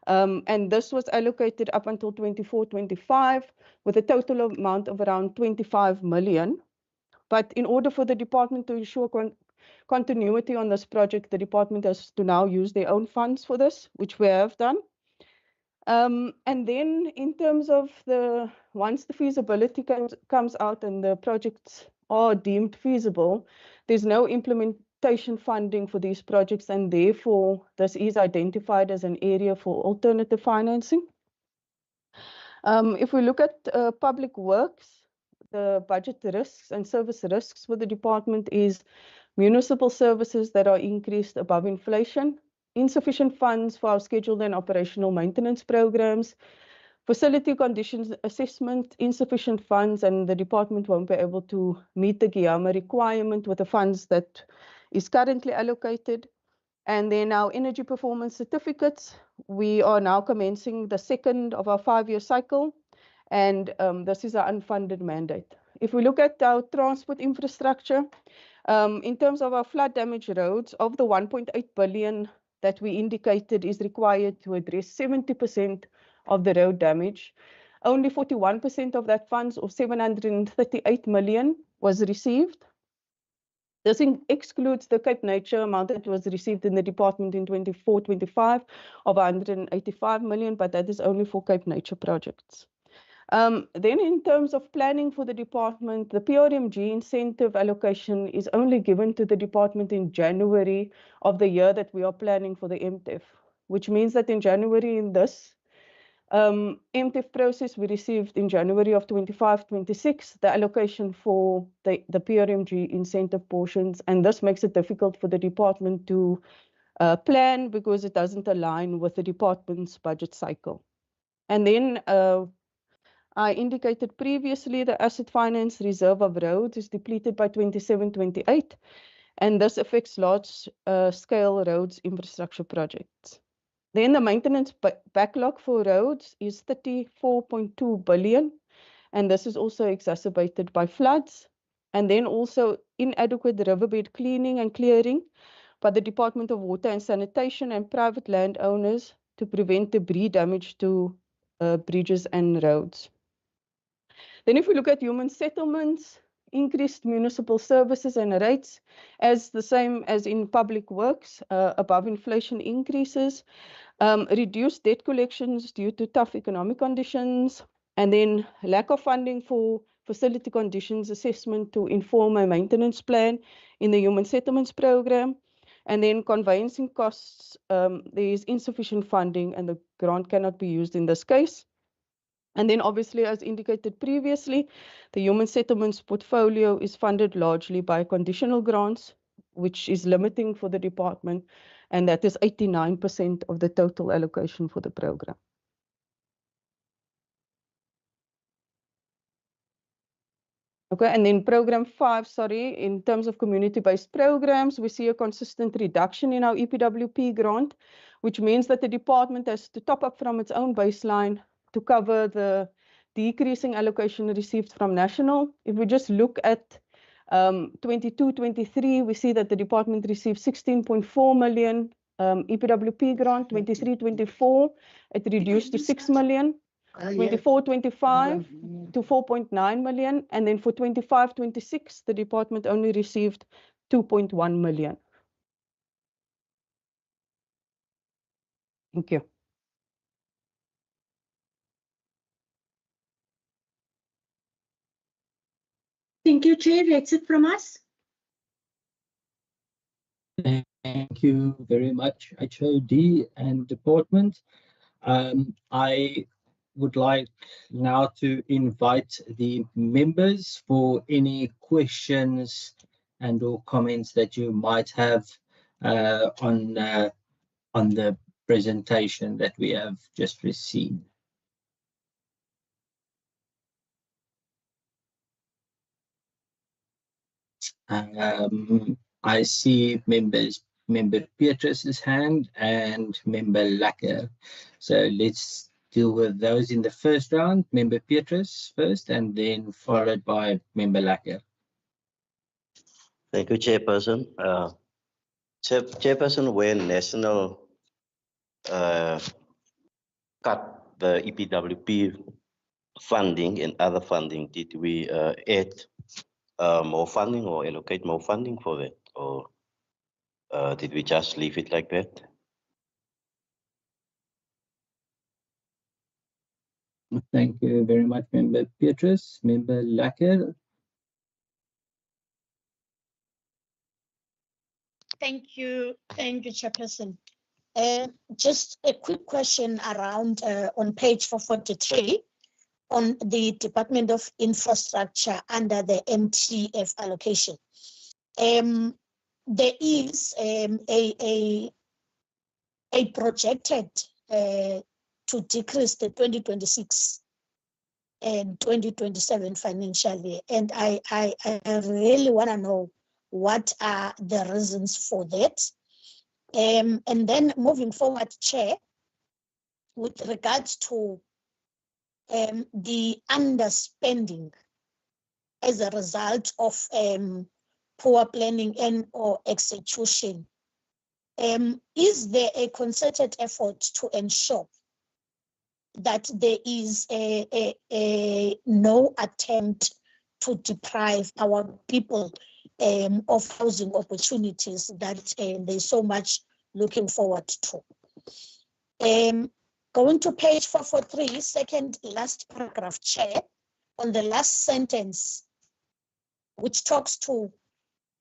And this was allocated up until 24-25 with a total amount of around 25 million. But in order for the department to ensure continuity on this project, the department has to now use their own funds for this, which we have done. And then in terms of once the feasibility comes out and the projects are deemed feasible, there's no implementation funding for these projects, and therefore this is identified as an area for alternative financing. If we look at public works, the budget risks and service risks for the department is municipal services that are increased above inflation, insufficient funds for our scheduled and operational maintenance programs, facility conditions assessment, insufficient funds, and the department won't be able to meet the GIAMA requirement with the funds that is currently allocated. And then our energy performance certificates, we are now commencing the second of our 5-year cycle, and this is our unfunded mandate. If we look at our transport infrastructure, in terms of our flood damage roads, of the 1.8 billion that we indicated is required to address 70% of the road damage, only 41% of that funds, or 738 million, was received. This excludes the Cape Nature amount that was received in the department in 24-25 of 185 million, but that is only for Cape Nature projects. Then in terms of planning for the department, the PRMG incentive allocation is only given to the department in January of the year that we are planning for the MTEF, which means that in January in this MTEF process, we received in January of 25-26 the allocation for the PRMG incentive portions, and this makes it difficult for the department to plan because it doesn't align with the department's budget cycle. And then I indicated previously the asset finance reserve of roads is depleted by 27-28, and this affects large scale roads infrastructure projects. Then the maintenance backlog for roads is 34.2 billion, and this is also exacerbated by floods, and then also inadequate riverbed cleaning and clearing by the Department of Water and Sanitation and private landowners to prevent debris damage to bridges and roads. Then if we look at human settlements, increased municipal services and rates as the same as in public works, above inflation increases, reduced debt collections due to tough economic conditions, and then lack of funding for facility conditions assessment to inform a maintenance plan in the human settlements program. And then conveyancing costs, there is insufficient funding and the grant cannot be used in this case. And then obviously, as indicated previously, the human settlements portfolio is funded largely by conditional grants, which is limiting for the department, and that is 89% of the total allocation for the program. Okay, and then program 5, sorry, in terms of community-based programs, we see a consistent reduction in our EPWP grant, which means that the department has to top up from its own baseline to cover the decreasing allocation received from national. If we just look at 22-23, we see that the department received 16.4 million EPWP grant. 23-24, it reduced to 6 million. 24-25 to 4.9 million, and then for 25-26, the department only received 2.1 million. Thank you. Thank you, Chair. That's it from us. Thank you very much, HOD and department. I would like now to invite the members for any questions and or comments that you might have on the presentation that we have just received. I see Member Petrus's hand and Member Lacker. So let's deal with those in the first round. Member Petrus first, and then followed by Member Lacker. Thank you, Chairperson. Chairperson, when National cut the EPWP funding and other funding, did we add more funding or allocate more funding for that? Or did we just leave it like that? Thank you very much, Member Petrus. Member Lacker. Thank you, Chairperson. Just a quick question around on page 443 on the Department of Infrastructure under the MTF allocation. There is a projected to decrease the 2026 and 2027 financial year, and I really want to know what are the reasons for that. And then moving forward, Chair, with regards to the underspending as a result of poor planning and or execution, is there a concerted effort to ensure that there is no attempt to deprive our people of housing opportunities that they're so much looking forward to? Going to page 443, second last paragraph, Chair, on the last sentence, which talks to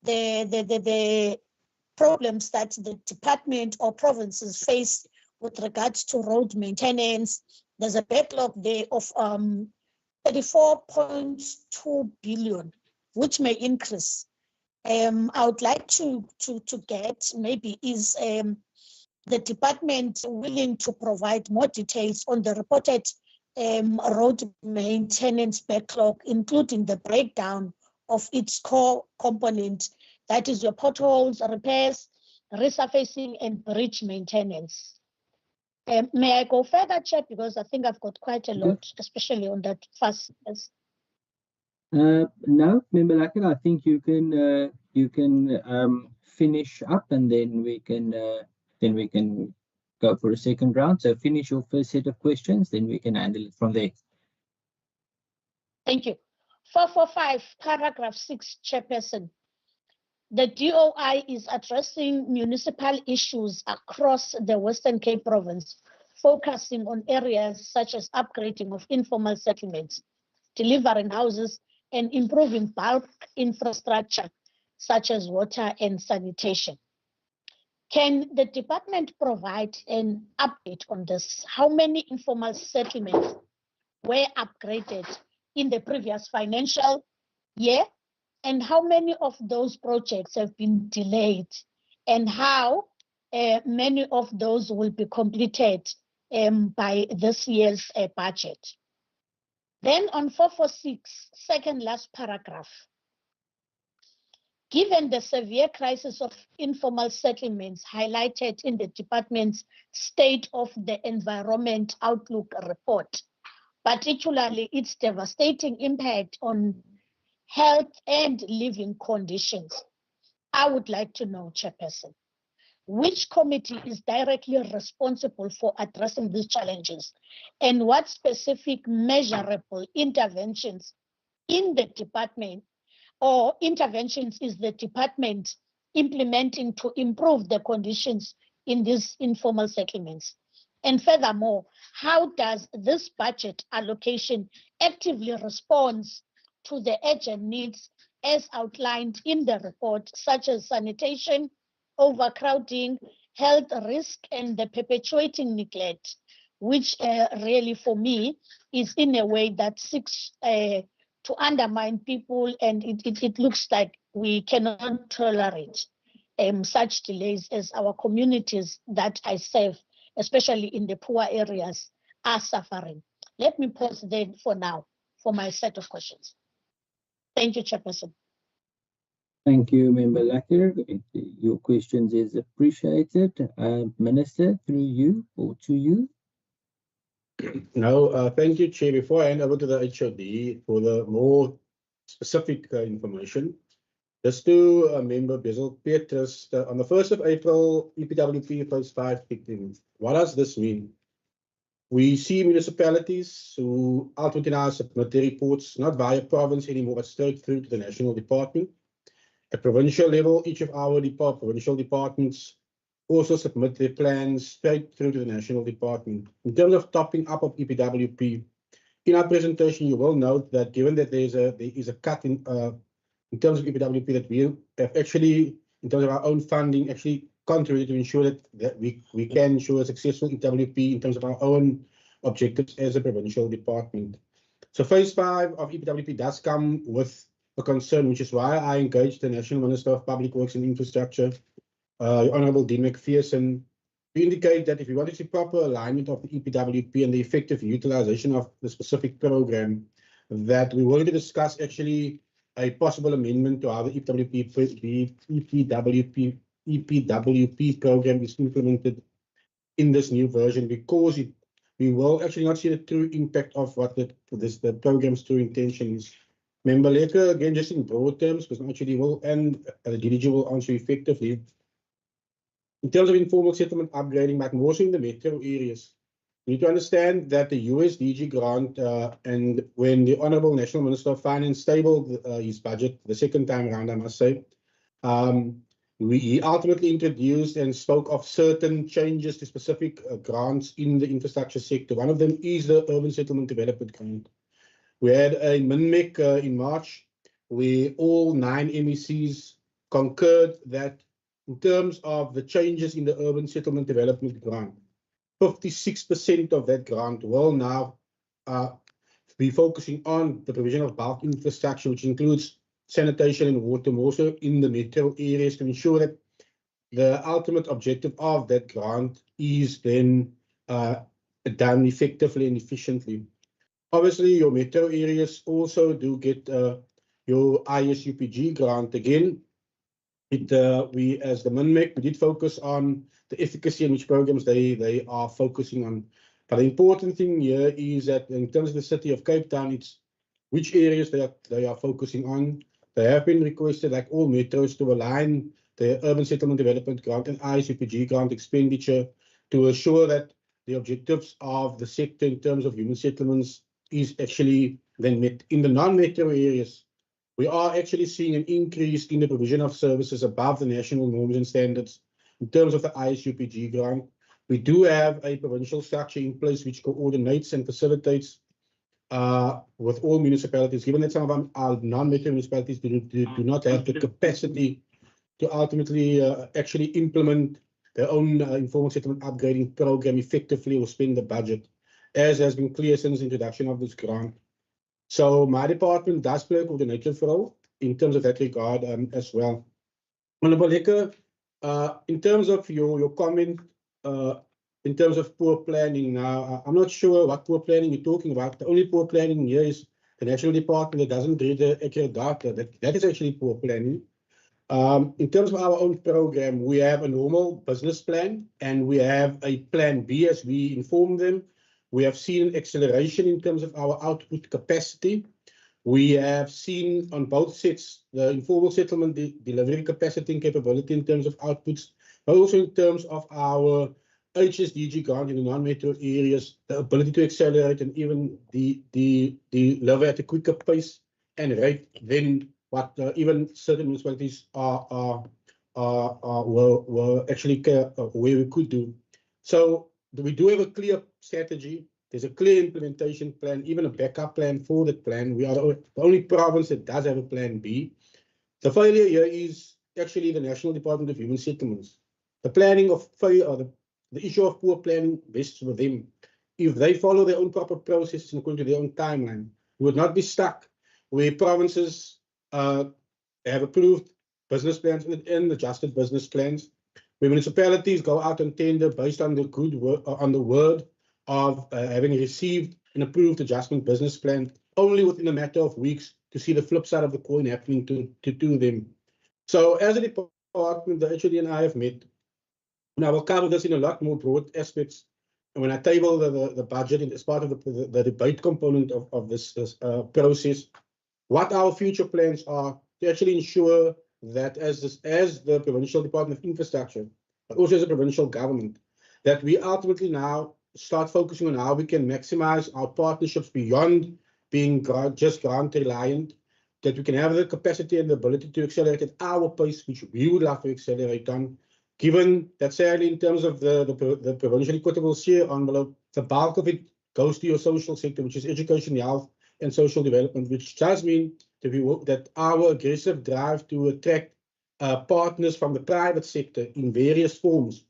the problems that the department or provinces face with regards to road maintenance. There's a backlog there of 34.2 billion, which may increase. I would like to get, maybe is the department willing to provide more details on the reported road maintenance backlog, including the breakdown of its core component, that is your potholes, repairs, resurfacing, and bridge maintenance. May I go further, Chair, because I think I've got quite a lot, especially on that first. No, Member Lacker, I think you can finish up, and then we can go for a second round. So finish your first set of questions, then we can handle it from there. Thank you. 445, paragraph 6, Chairperson. The DOI is addressing municipal issues across the Western Cape province, focusing on areas such as upgrading of informal settlements, delivering houses, and improving bulk infrastructure such as water and sanitation. Can the department provide an update on this? How many informal settlements were upgraded in the previous financial year? And how many of those projects have been delayed? And how many of those will be completed by this year's budget? Then on 446, second last paragraph, given the severe crisis of informal settlements highlighted in the department's State of the Environment Outlook report, particularly its devastating impact on health and living conditions, I would like to know, Chairperson, which committee is directly responsible for addressing these challenges, and what specific measurable interventions in the department or interventions is the department implementing to improve the conditions in these informal settlements? And furthermore, how does this budget allocation actively respond to the urgent needs as outlined in the report, such as sanitation, overcrowding, health risk, and the perpetuating neglect, which really for me is in a way that seeks to undermine people, and it looks like we cannot tolerate such delays as our communities that I serve, especially in the poor areas, are suffering. Let me pause there for now for my set of questions. Thank you, Chairperson. Thank you, Member Lacker. Your questions is appreciated. Minister, through you or to you. No, thank you, Chair. Before I hand over to the HOD for the more specific information, just to Member Basil Petrus, on the 1st of April, EPWP Phase 5 kicked in. What does this mean? We see municipalities who ultimately now submit their reports, not via province anymore, but straight through to the national department. At provincial level, each of our provincial departments also submit their plans straight through to the national department. In terms of topping up of EPWP, in our presentation, you will note that given that there is a cut in terms of EPWP, that we have actually, in terms of our own funding, actually contributed to ensure that we can ensure a successful EPWP in terms of our own objectives as a provincial department. So phase 5 of EPWP does come with a concern, which is why I engaged the National Minister of Public Works and Infrastructure, Honourable Dean McPherson, to indicate that if we want to see proper alignment of the EPWP and the effective utilization of the specific program, that we will discuss actually a possible amendment to how the EPWP program is implemented in this new version, because we will actually not see the true impact of what the program's true intention is. Member Lecker, again, just in broad terms, because actually will, and the DDG will answer effectively. In terms of informal settlement upgrading, but more so in the metro areas, we need to understand that the USDG grant, and when the Honourable National Minister of Finance tabled his budget the second time around, I must say, he ultimately introduced and spoke of certain changes to specific grants in the infrastructure sector. One of them is the Urban Settlement Development Grant. We had a MINMEC in March, where all 9 MECs concurred that in terms of the changes in the Urban Settlement Development Grant, 56% of that grant will now be focusing on the provision of bulk infrastructure, which includes sanitation and water, more so in the metro areas, to ensure that the ultimate objective of that grant is then done effectively and efficiently. Obviously, your metro areas also do get your ISUPG grant. Again, we as the MINMEC, we did focus on the efficacy in which programs they are focusing on. But the important thing here is that in terms of the city of Cape Town, it's which areas they are focusing on. They have been requested, like all metros, to align the Urban Settlement Development Grant and ISUPG grant expenditure to assure that the objectives of the sector in terms of human settlements is actually then met. In the non-metro areas, we are actually seeing an increase in the provision of services above the national norms and standards. In terms of the ISUPG grant, we do have a provincial structure in place which coordinates and facilitates with all municipalities, given that some of our non-metro municipalities do not have the capacity to ultimately actually implement their own informal settlement upgrading program effectively or spend the budget, as has been clear since the introduction of this grant. So my department does play a coordinative role in terms of that regard as well. Honorable Lekker, in terms of your comment, in terms of poor planning, now I'm not sure what poor planning you're talking about. The only poor planning here is the National Department that doesn't read the accurate data. That is actually poor planning. In terms of our own program, we have a normal business plan and we have a plan B as we inform them. We have seen acceleration in terms of our output capacity. We have seen on both sets the informal settlement delivery capacity and capability in terms of outputs, but also in terms of our HSDG grant in the non-metro areas, the ability to accelerate and even deliver at a quicker pace and rate than what even certain municipalities were actually where we could do. So we do have a clear strategy. There's a clear implementation plan, even a backup plan for that plan. We are the only province that does have a plan B. The failure here is actually the National Department of Human Settlements. The planning of the issue of poor planning rests with them. If they follow their own proper processes and according to their own timeline, we would not be stuck where provinces have approved business plans and adjusted business plans, where municipalities go out and tender based on the word of having received an approved adjustment business plan only within a matter of weeks to see the flip side of the coin happening to them. So as a department, the HOD and I have met, and I will cover this in a lot more broad aspects. And when I table the budget as part of the debate component of this process, what our future plans are to actually ensure that as the Provincial Department of Infrastructure, but also as a provincial government, that we ultimately now start focusing on how we can maximize our partnerships beyond being just grant reliant, that we can have the capacity and the ability to accelerate at our pace, which we would love to accelerate on, given that sadly in terms of the provincial equitable share envelope, the bulk of it goes to your social sector, which is education, health, and social development, which does mean that our aggressive drive to attract partners from the private sector in various forms,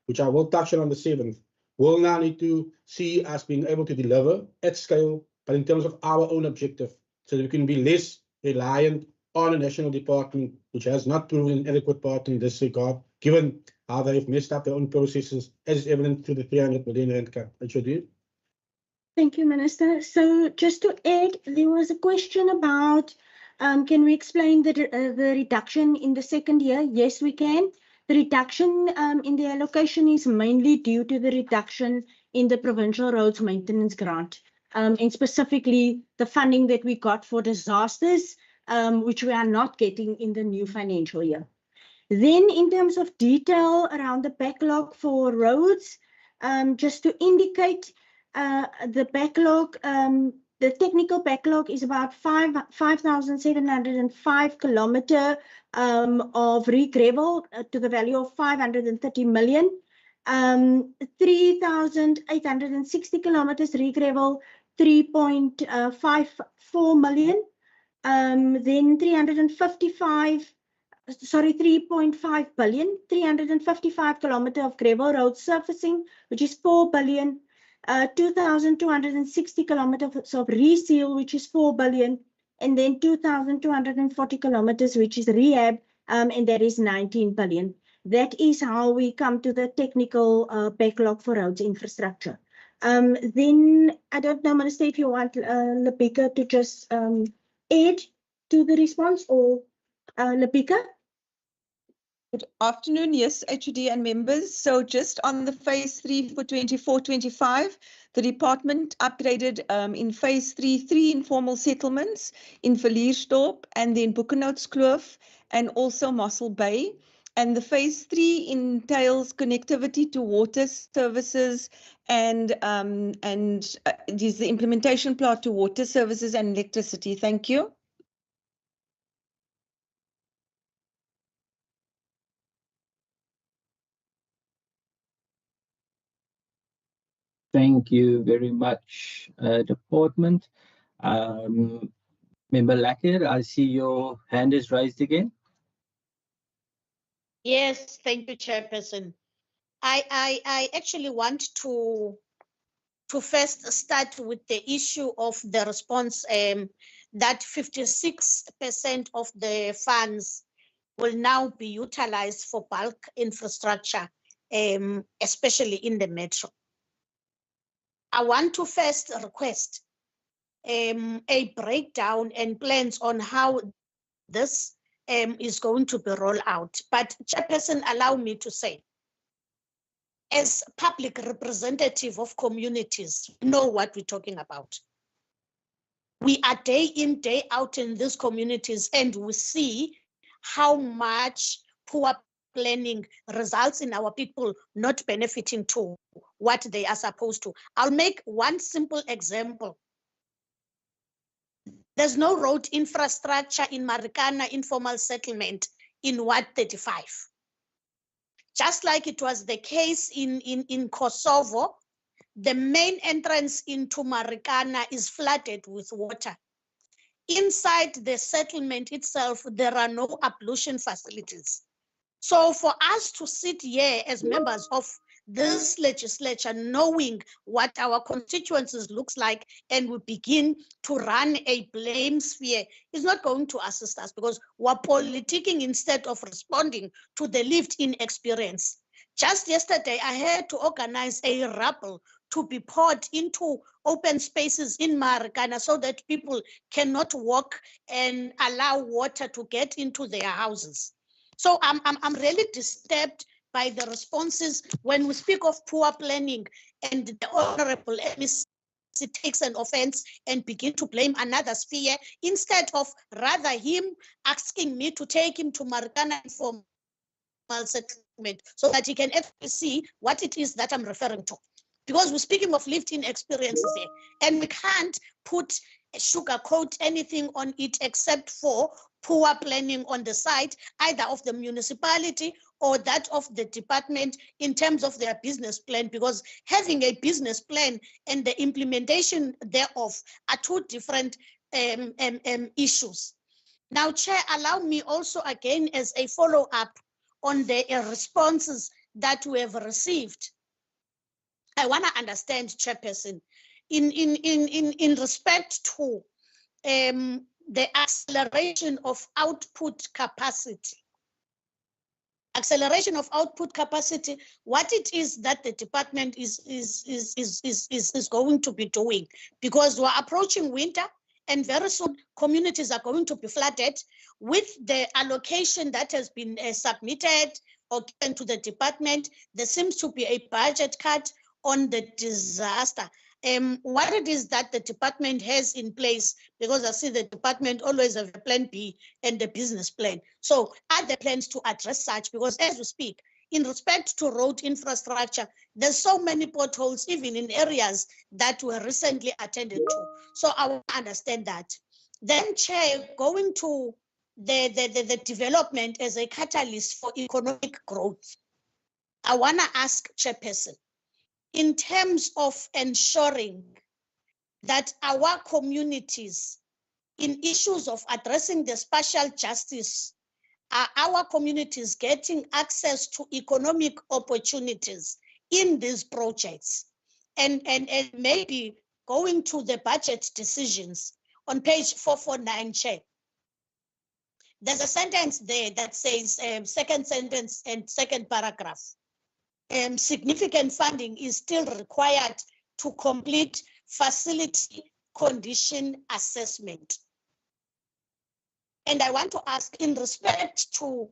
which I will touch on the 7th, will now need to see us being able to deliver at scale, but in terms of our own objective, so that we can be less reliant on a national department, which has not proven an adequate partner in this regard, given how they've messed up their own processes, as is evident through the 300 million rand cut. Thank you, Minister. So just to add, there was a question about, can we explain the reduction in the second year? Yes, we can. The reduction in the allocation is mainly due to the reduction in the Provincial Roads Maintenance Grant, and specifically the funding that we got for disasters, which we are not getting in the new financial year. Then in terms of detail around the backlog for roads, just to indicate the backlog, the technical backlog is about 5,705 kilometer of re-gravel to the value of 530 million, 3,860 kilometers re-gravel, 3.54 million, then 3.5 billion, 355 kilometer of gravel road surfacing, which is 4 billion, 2,260 kilometers of reseal, which is 4 billion, and then 2,240 kilometers, which is rehab, and that is 19 billion. That is how we come to the technical backlog for roads infrastructure. Then I don't know, Minister, if you want Lebika to just add to the response, or Lebika? Good afternoon, yes, HOD and members. So just on the phase 3 for 24-25, the department upgraded in phase 3 informal settlements in Villiersdorp and then Boekenhoutskloof and also Mossel Bay. And the phase 3 entails connectivity to water services and it is the implementation plan to water services and electricity. Thank you. Thank you very much, Department. Member Lekker, I see your hand is raised again. Yes, thank you, Chairperson. I actually want to first start with the issue of the response that 56% of the funds will now be utilized for bulk infrastructure, especially in the metro. I want to first request a breakdown and plans on how this is going to be rolled out. But Chairperson, allow me to say, as public representative of communities, we know what we're talking about. We are day in, day out in these communities, and we see how much poor planning results in our people not benefiting to what they are supposed to. I'll make one simple example. There's no road infrastructure in Marikana informal settlement in Ward 35. Just like it was the case in Kosovo, the main entrance into Marikana is flooded with water. Inside the settlement itself, there are no ablution facilities. So for us to sit here as members of this legislature, knowing what our constituencies looks like, and we begin to run a blame sphere, is not going to assist us, because we're politicking instead of responding to the lived-in experience. Just yesterday, I had to organize a rubble to be poured into open spaces in Marikana so that people cannot walk and allow water to get into their houses. So I'm really disturbed by the responses when we speak of poor planning, and the Honorable MEC takes an offense and begin to blame another sphere, instead of rather him asking me to take him to Marikana informal settlement so that he can actually see what it is that I'm referring to. Because we're speaking of lived-in experiences here, and we can't sugarcoat anything on it except for poor planning on the side, either of the municipality or that of the department in terms of their business plan, because having a business plan and the implementation thereof are two different issues. Now, Chair, allow me also again as a follow-up on the responses that we have received. I want to understand, Chairperson, in respect to the acceleration of output capacity. Acceleration of output capacity, what it is that the department is going to be doing, because we're approaching winter and very soon communities are going to be flooded. With the allocation that has been submitted or given to the department, there seems to be a budget cut on the disaster. What it is that the department has in place, because I see the department always have a plan B and the business plan. So are there plans to address such? Because as we speak, in respect to road infrastructure, there's so many potholes, even in areas that were recently attended to. So I want to understand that. Then, Chair, going to the development as a catalyst for economic growth, I want to ask Chairperson, in terms of ensuring that our communities, in issues of addressing the spatial justice, are our communities getting access to economic opportunities in these projects? And maybe going to the budget decisions on page 449, Chair. There's a sentence there that says, second sentence and second paragraph, significant funding is still required to complete facility condition assessment. And I want to ask, in respect to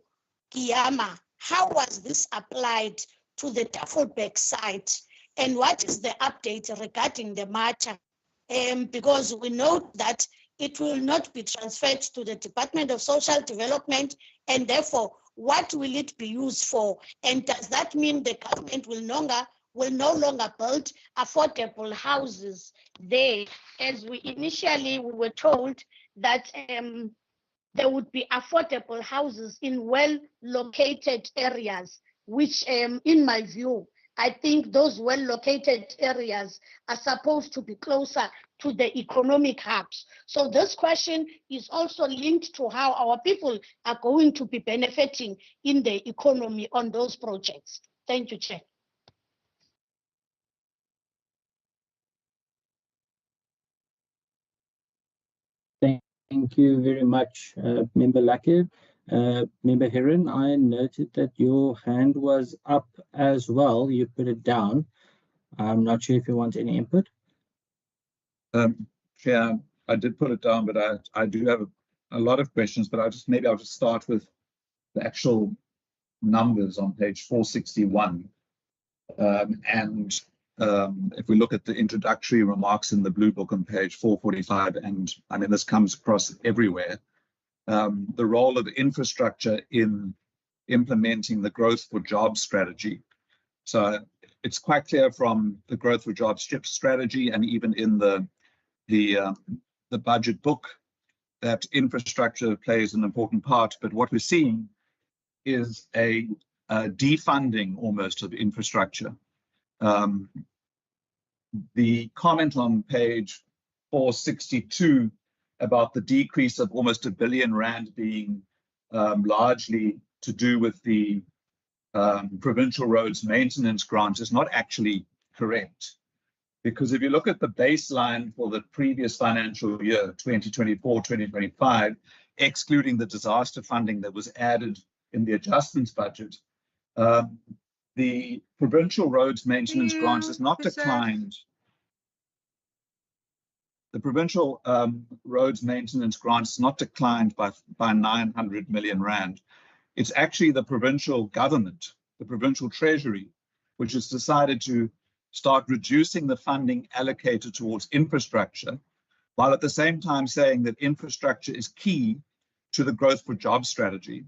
Kiama, how was this applied to the Tafelberg site? And what is the update regarding the matter? Because we know that it will not be transferred to the Department of Social Development, and therefore, what will it be used for? And does that mean the government will no longer build affordable houses there? As we initially were told that there would be affordable houses in well-located areas, which in my view, I think those well-located areas are supposed to be closer to the economic hubs. So this question is also linked to how our people are going to be benefiting in the economy on those projects. Thank you, Chair. Thank you very much, Member Luckett. Member Heron, I noted that your hand was up as well. You put it down. I'm not sure if you want any input. Chair, I did put it down, but I do have a lot of questions, but I'll just start with the actual numbers on page 461. If we look at the introductory remarks in the Blue Book on page 445, and I mean, this comes across everywhere, the role of infrastructure in implementing the growth for jobs strategy. So it's quite clear from the growth for jobs strategy and even in the budget book that infrastructure plays an important part. But what we're seeing is a defunding almost of infrastructure. The comment on page 462 about the decrease of almost R1 billion being largely to do with the provincial roads maintenance grant is not actually correct. Because if you look at the baseline for the previous financial year, 2024-2025, excluding the disaster funding that was added in the adjustments budget, the provincial roads maintenance grant has not declined. The provincial roads maintenance grant has not declined by 900 million rand. It's actually the provincial government, the provincial treasury, which has decided to start reducing the funding allocated towards infrastructure, while at the same time saying that infrastructure is key to the growth for jobs strategy.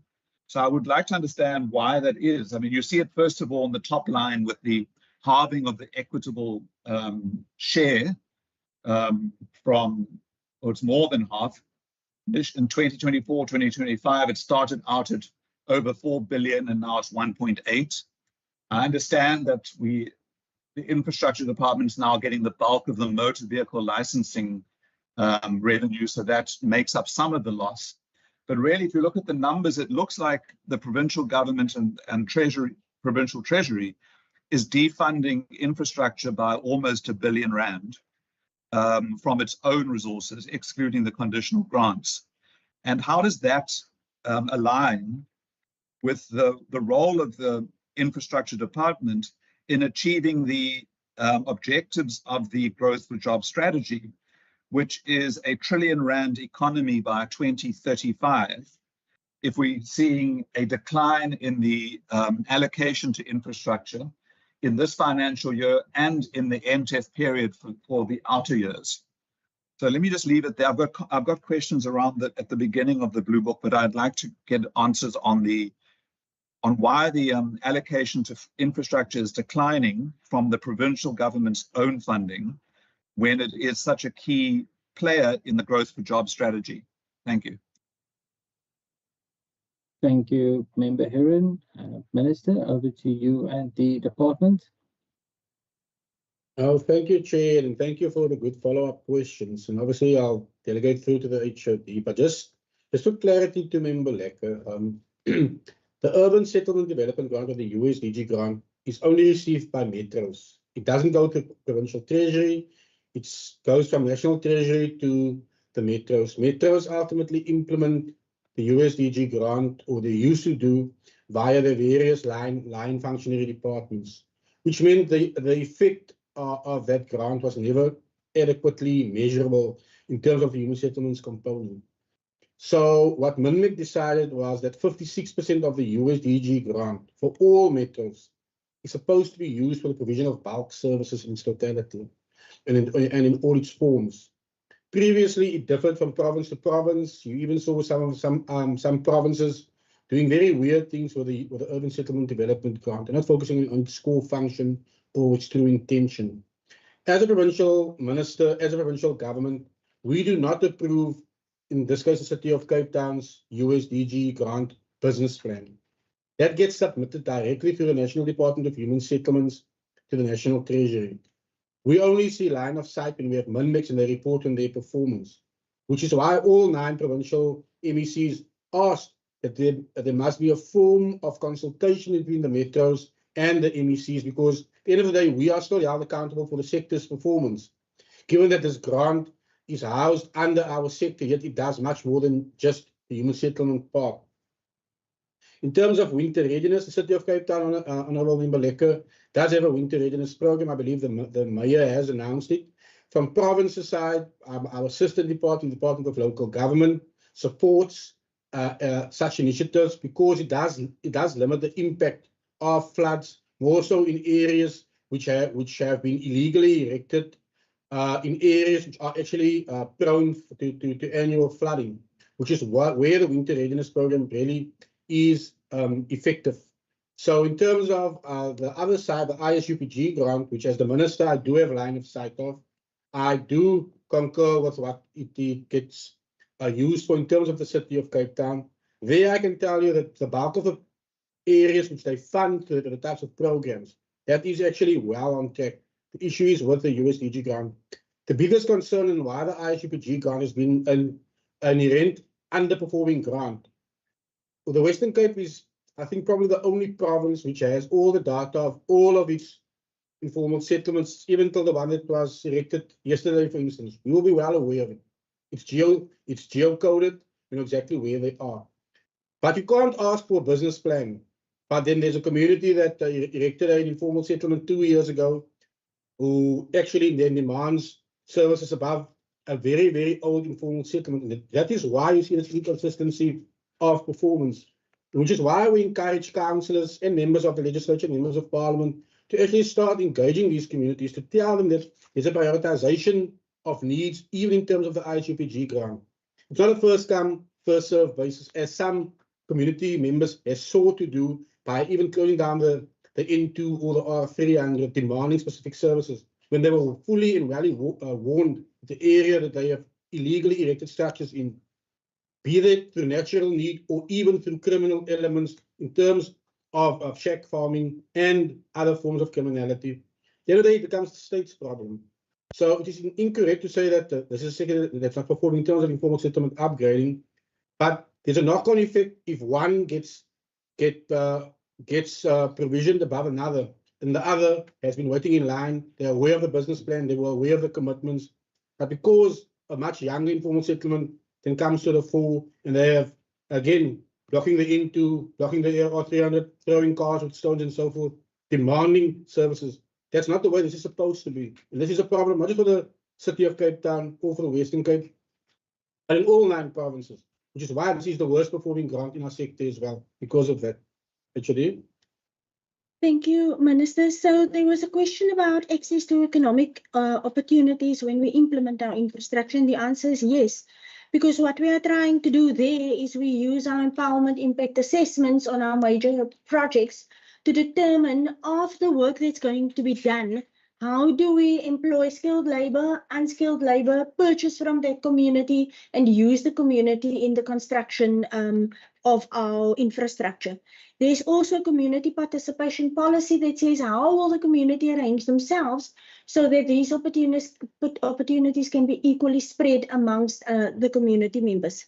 So I would like to understand why that is. I mean, you see it first of all on the top line with the halving of the equitable share from, or it's more than half. In 2024-2025, it started out at over 4 billion and now it's 1.8. I understand that the infrastructure department is now getting the bulk of the motor vehicle licensing revenue, so that makes up some of the loss. But really, if you look at the numbers, it looks like the provincial government and treasury, provincial treasury, is defunding infrastructure by almost R1 billion from its own resources, excluding the conditional grants. And how does that align with the role of the infrastructure department in achieving the objectives of the growth for jobs strategy, which is a R1 trillion economy by 2035, if we're seeing a decline in the allocation to infrastructure in this financial year and in the MTEF period for the outer years? So let me just leave it there. I've got questions around that at the beginning of the Blue Book, but I'd like to get answers on why the allocation to infrastructure is declining from the provincial government's own funding when it is such a key player in the growth for jobs strategy. Thank you. Thank you, Member Heron. Minister, over to you and the department. Oh, thank you, Chair, and thank you for the good follow-up questions. And obviously, I'll delegate through to the HOD, but just for clarity to Member Lekker, the Urban Settlement Development Grant, or the USDG grant, is only received by metros. It doesn't go to provincial treasury. It goes from national treasury to the metros. Metros ultimately implement the USDG grant, or they used to do, via the various line functionary departments, which meant the effect of that grant was never adequately measurable in terms of the human settlements component. So what MINMEC decided was that 56% of the USDG grant for all metros is supposed to be used for the provision of bulk services in its totality and in all its forms. Previously, it differed from province to province. You even saw some provinces doing very weird things with the Urban Settlement Development Grant and not focusing on its core function or its true intention. As a provincial minister, as a provincial government, we do not approve, in this case, the City of Cape Town's USDG grant business plan. That gets submitted directly to the National Department of Human Settlements to the National Treasury. We only see line of sight when we have MINMECs and they report on their performance, which is why all 9 provincial MECs asked that there must be a form of consultation between the metros and the MECs, because at the end of the day, we are still held accountable for the sector's performance. Given that this grant is housed under our sector, yet it does much more than just the human settlement part. In terms of winter readiness, the City of Cape Town, Honourable Member Lekker, does have a winter readiness program. I believe the Mayor has announced it. From province's side, our sister department, Department of Local Government, supports such initiatives because it does limit the impact of floods, more so in areas which have been illegally erected, in areas which are actually prone to annual flooding, which is where the winter readiness program really is effective. So in terms of the other side, the ISUPG grant, which as the Minister I do have line of sight of, I do concur with what it gets used for in terms of the City of Cape Town. There I can tell you that the bulk of the areas which they fund the types of programs, that is actually well on track. The issue is with the USDG grant. The biggest concern and why the ISUPG grant has been an inherent underperforming grant. The Western Cape is, I think, probably the only province which has all the data of all of its informal settlements, even till the one that was erected yesterday, for instance. We will be well aware of it. It's geocoded, you know exactly where they are. But you can't ask for a business plan. But then there's a community that erected an informal settlement 2 years ago, who actually then demands services above a very, very old informal settlement. That is why you see this inconsistency of performance, which is why we encourage councillors and members of the legislature, members of parliament, to actually start engaging these communities, to tell them that there's a prioritization of needs, even in terms of the ISUPG grant. It's not a first come, first served basis, as some community members have sought to do by even closing down the N2 or the R300, demanding specific services, when they were fully and well warned the area that they have illegally erected structures in, be that through natural need or even through criminal elements in terms of shack farming and other forms of criminality. The other day it becomes the state's problem. So it is incorrect to say that this is a sector that's not performing in terms of informal settlement upgrading, but there's a knock-on effect if one gets provisioned above another, and the other has been waiting in line. They're aware of the business plan, they were aware of the commitments, but because a much younger informal settlement then comes to the fore, and they have, again, blocking the N2, blocking the R300, throwing cars with stones and so forth, demanding services. That's not the way this is supposed to be. And this is a problem, not just for the City of Cape Town or for the Western Cape, but in all 9 provinces, which is why this is the worst performing grant in our sector as well, because of that. Actually. Thank you, Minister. So there was a question about access to economic opportunities when we implement our infrastructure, and the answer is yes. Because what we are trying to do there is we use our empowerment impact assessments on our major projects to determine of the work that's going to be done, how do we employ skilled labor, unskilled labor, purchase from that community, and use the community in the construction of our infrastructure. There's also a community participation policy that says how will the community arrange themselves so that these opportunities can be equally spread amongst the community members.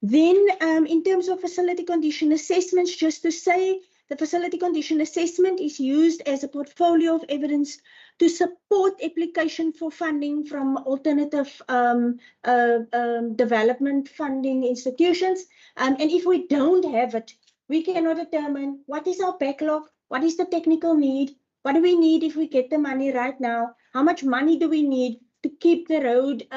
Then in terms of facility condition assessments, just to say, the facility condition assessment is used as a portfolio of evidence to support application for funding from alternative development funding institutions. And if we don't have it, we cannot determine what is our backlog, what is the technical need, what do we need if we get the money right now, how much money do we need to keep the road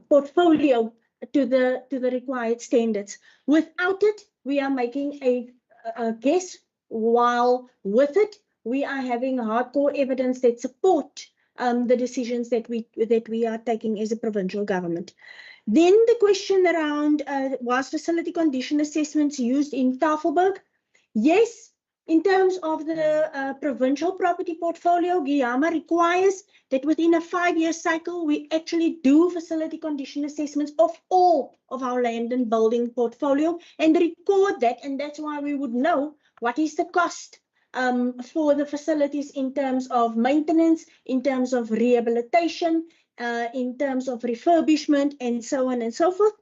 portfolio to the required standards. Without it, we are making a guess, while with it, we are having hardcore evidence that support the decisions that we are taking as a provincial government. Then the question around was facility condition assessments used in Tafelberg? Yes, in terms of the provincial property portfolio, Guyama requires that within a 5-year cycle, we actually do facility condition assessments of all of our land and building portfolio and record that. And that's why we would know what is the cost for the facilities in terms of maintenance, in terms of rehabilitation, in terms of refurbishment and so on and so forth.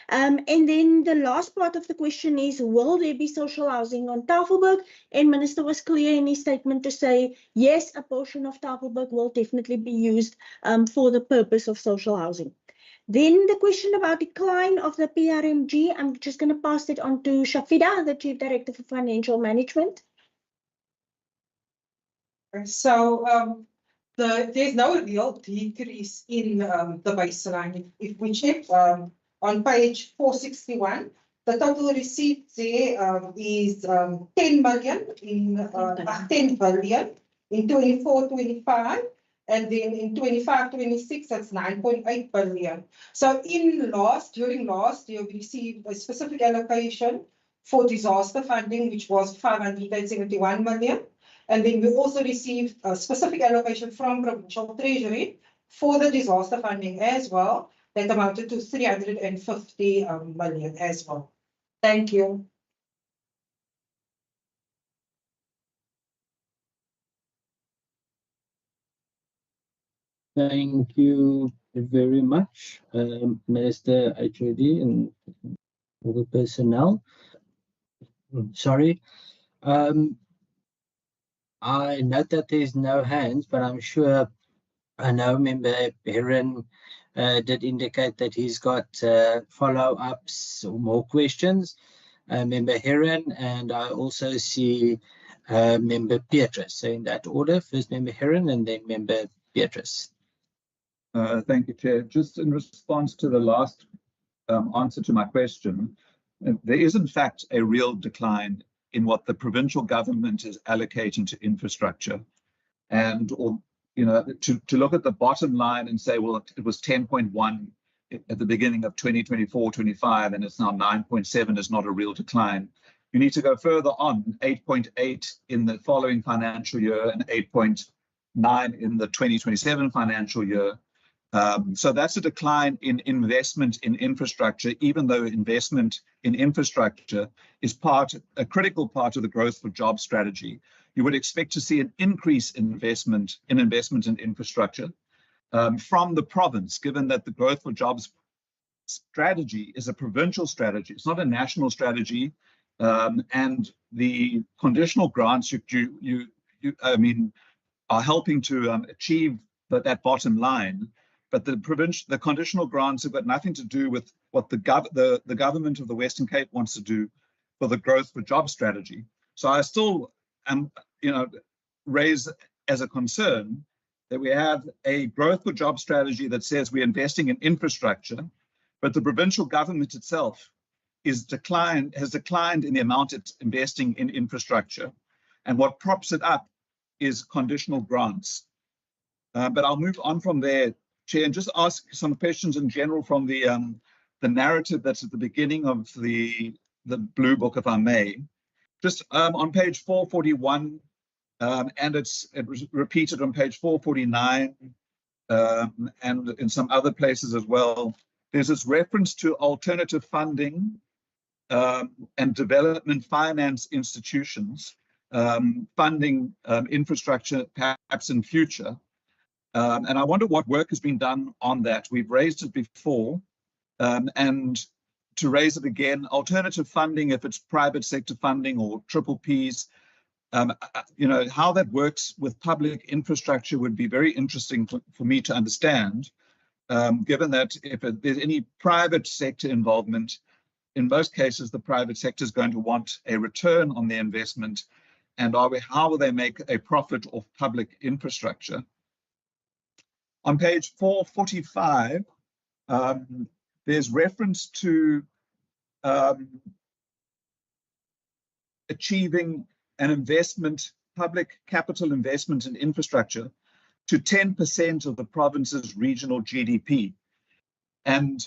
And then the last part of the question is, will there be social housing on Tafelberg? And Minister was clear in his statement to say, yes, a portion of Tafelberg will definitely be used for the purpose of social housing. Then the question about decline of the PRMG, I'm just going to pass it on to Shafida, the Chief Director for Financial Management. So there's no real decrease in the baseline. If we check on page 461, the total receipts there is 10 million in 10 billion in 24-25, and then in 25-26 that's 9.8 billion. So during last year we received a specific allocation for disaster funding, which was 571 million. And then we also received a specific allocation from Provincial Treasury for the disaster funding as well, that amounted to 350 million as well. Thank you. Thank you very much, Minister HOD and all the personnel. Sorry. I note that there's no hands, but I'm sure I know Member Heron did indicate that he's got follow-ups or more questions. Member Heron, and I also see Member Beatrice. So in that order, first Member Heron and then Member Beatrice. Thank you, Chair. Just in response to the last answer to my question, there is in fact a real decline in what the provincial government is allocating to infrastructure. And to look at the bottom line and say, well, it was 10.1 at the beginning of 2024-25 and it's now 9.7 is not a real decline. You need to go further on, 8.8 in the following financial year and 8.9 in the 2027 financial year. So that's a decline in investment in infrastructure, even though investment in infrastructure is a critical part of the growth for jobs strategy. You would expect to see an increase in investment in infrastructure from the province, given that the growth for jobs strategy is a provincial strategy. It's not a national strategy, and the conditional grants are helping to achieve that bottom line. But the conditional grants have got nothing to do with what the government of the Western Cape wants to do for the growth for job strategy. So I still raise as a concern that we have a growth for job strategy that says we're investing in infrastructure, but the provincial government itself has declined in the amount it's investing in infrastructure. And what props it up is conditional grants. But I'll move on from there, Chair, and just ask some questions in general from the narrative that's at the beginning of the Blue Book, if I may. Just on page 441, and it was repeated on page 449, and in some other places as well. There's this reference to alternative funding and development finance institutions funding infrastructure perhaps in future. And I wonder what work has been done on that. We've raised it before, and to raise it again, alternative funding, if it's private sector funding or triple Ps, how that works with public infrastructure would be very interesting for me to understand, given that if there's any private sector involvement, in most cases, the private sector is going to want a return on their investment, and how will they make a profit off public infrastructure? On page 445, there's reference to achieving an investment, public capital investment in infrastructure to 10% of the province's regional GDP. And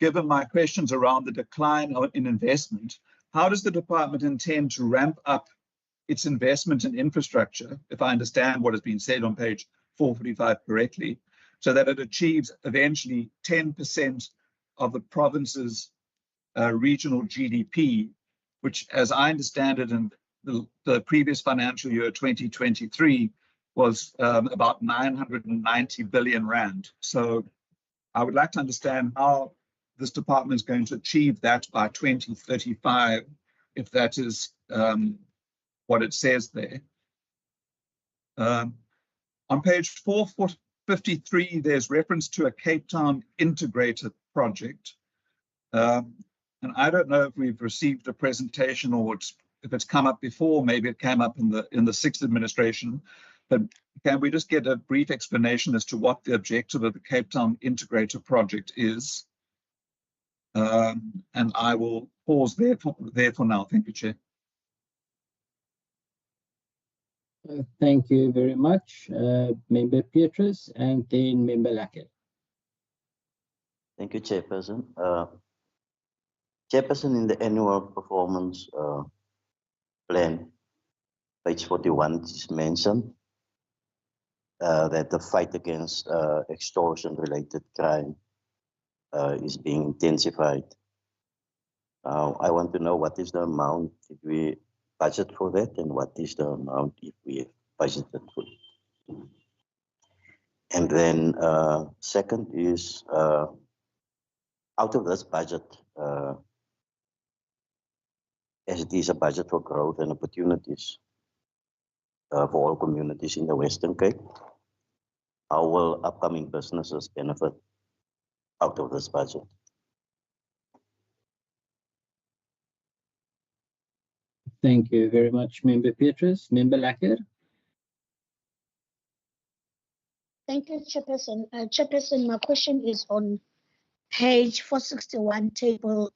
given my questions around the decline in investment, how does the department intend to ramp up its investment in infrastructure, if I understand what has been said on page 445 correctly, so that it achieves eventually 10% of the province's regional GDP, which, as I understand it, in the previous financial year, 2023, was about 990 billion rand. So I would like to understand how this department is going to achieve that by 2035, if that is what it says there. On page 453, there's reference to a Cape Town integrated project. And I don't know if we've received a presentation or if it's come up before. Maybe it came up in the sixth administration. But can we just get a brief explanation as to what the objective of the Cape Town integrated project is? And I will pause there for now. Thank you, Chair. Thank you very much, Member Petrus, and then Member Lackett. Thank you, Chairperson. Chairperson, in the annual performance plan, page 41, it is mentioned that the fight against extortion-related crime is being intensified. I want to know what is the amount did we budget for that, and what is the amount if we have budgeted for it. And then second is out of this budget, as it is a budget for growth and opportunities for all communities in the Western Cape, how will upcoming businesses benefit out of this budget? Thank you very much, Member Petrus. Member Lackett. Thank you, Chairperson. Chairperson, my question is on page 461, table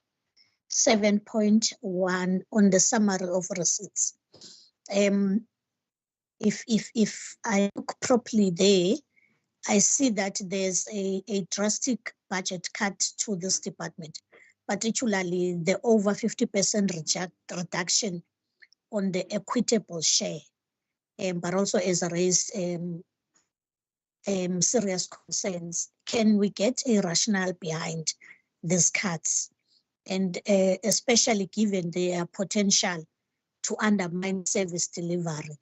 7.1 on the summary of receipts. If I look properly there, I see that there's a drastic budget cut to this department, particularly the over 50% reduction on the equitable share, but also as raised serious concerns. Can we get a rationale behind these cuts? And especially given their potential to undermine service delivery.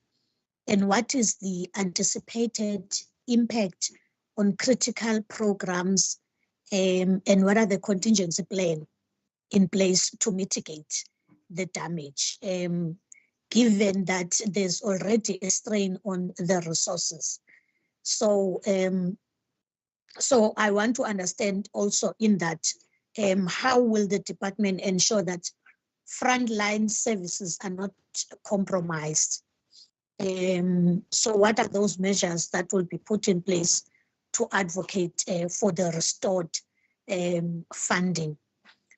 And what is the anticipated impact on critical programs, and what are the contingency plan in place to mitigate the damage, given that there's already a strain on the resources? So, so I want to understand also in that, how will the department ensure that frontline services are not compromised? So what are those measures that will be put in place to advocate for the restored funding?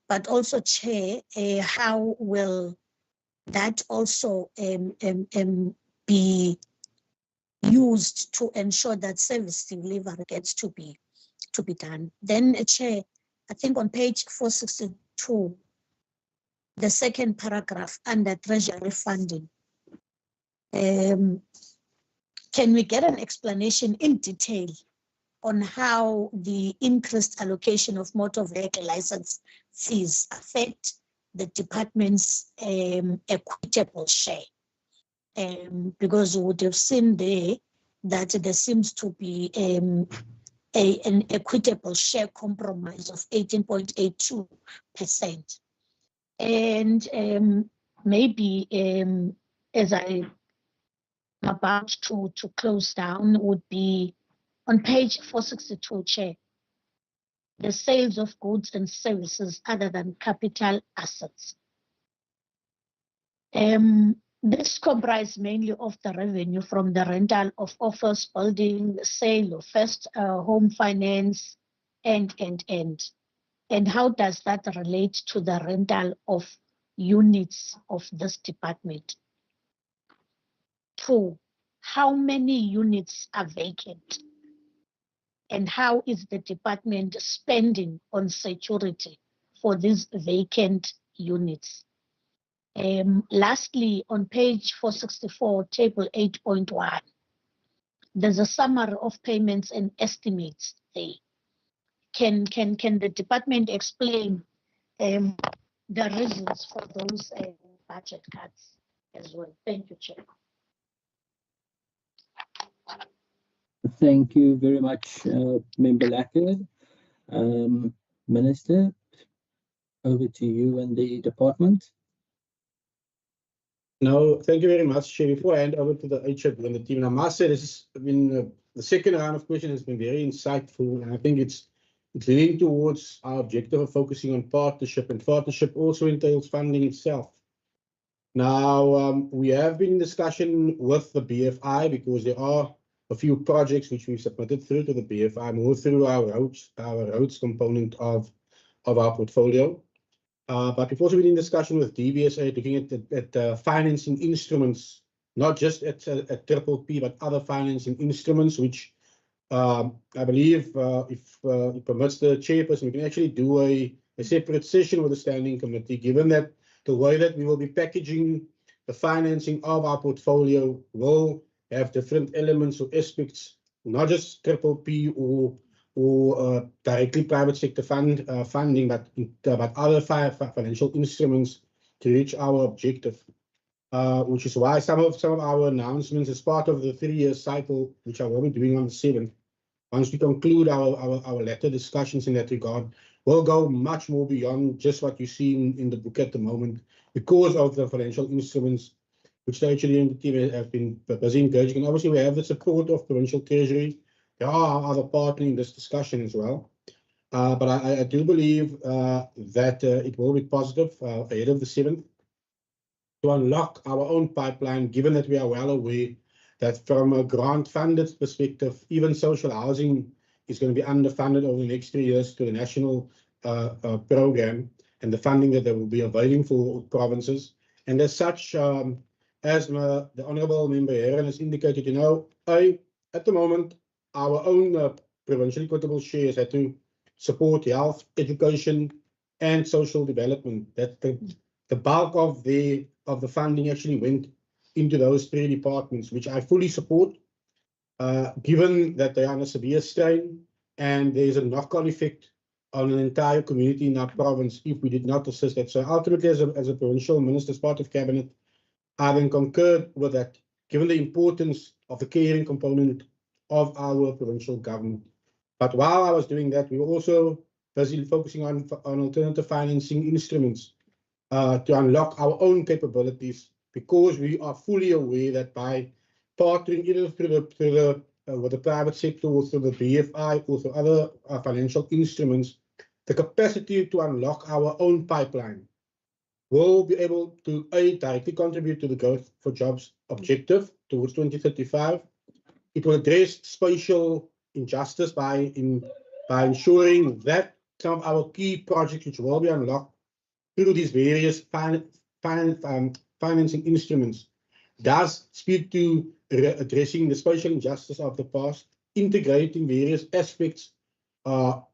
But also, Chair, how will that also be used to ensure that service delivery gets to be done? Then, Chair, I think on page 462, the second paragraph under treasury funding, can we get an explanation in detail on how the increased allocation of motor vehicle license fees affect the department's equitable share? Because you would have seen there that there seems to be an equitable share compromise of 18.82%. And maybe as I'm about to close down, would be on page 462, Chair, the sales of goods and services other than capital assets. This comprises mainly of the revenue from the rental of office building, sale of first home finance, and how does that relate to the rental of units of this department? 2, how many units are vacant? And how is the department spending on security for these vacant units? Lastly, on page 464, table 8.1, there's a summary of payments and estimates there. Can the department explain the reasons for those budget cuts as well? Thank you, Chair. Thank you very much, Member Lackard. Minister, over to you and the department. No, thank you very much, Chair. Before I hand over to the HOD and the team, and I must say this has been the second round of questions has been very insightful, and I think it's leading towards our objective of focusing on partnership, and partnership also entails funding itself. Now, we have been in discussion with the BFI because there are a few projects which we've submitted through to the BFI, more through our roads component of our portfolio. But we've also been in discussion with DBSA looking at financing instruments, not just at Triple P, but other financing instruments, which I believe if it permits the chairperson, we can actually do a separate session with the standing committee, given that the way that we will be packaging the financing of our portfolio will have different elements or aspects, not just Triple P or directly private sector funding, but other financial instruments to reach our objective. Which is why some of our announcements as part of the 3-year cycle, which I will be doing on the 7th, once we conclude our latter discussions in that regard, will go much more beyond just what you see in the book at the moment, because of the financial instruments which the HOD and the team have been busy engaging. And obviously, we have the support of Provincial Treasury. There are other partners in this discussion as well. But I do believe that it will be positive ahead of the 7th to unlock our own pipeline, given that we are well aware that from a grant-funded perspective, even social housing is going to be underfunded over the next 3 years to the national program and the funding that they will be availing for provinces. And as such, as the Honourable Member Heron has indicated, at the moment, our own provincial equitable shares had to support health, education, and social development. That the bulk of the funding actually went into those 3 departments, which I fully support, given that they are under severe strain and there is a knock-on effect on an entire community in our province if we did not assist that. So ultimately, as a provincial minister, as part of cabinet, I then concurred with that, given the importance of the caring component of our provincial government. But while I was doing that, we were also busy focusing on alternative financing instruments to unlock our own capabilities, because we are fully aware that by partnering either with the private sector or through the BFI or through other financial instruments, the capacity to unlock our own pipeline will be able to directly contribute to the growth for jobs objective towards 2035. It will address spatial injustice by ensuring that some of our key projects, which will be unlocked through these various financing instruments, does speak to addressing the spatial injustice of the past, integrating various aspects or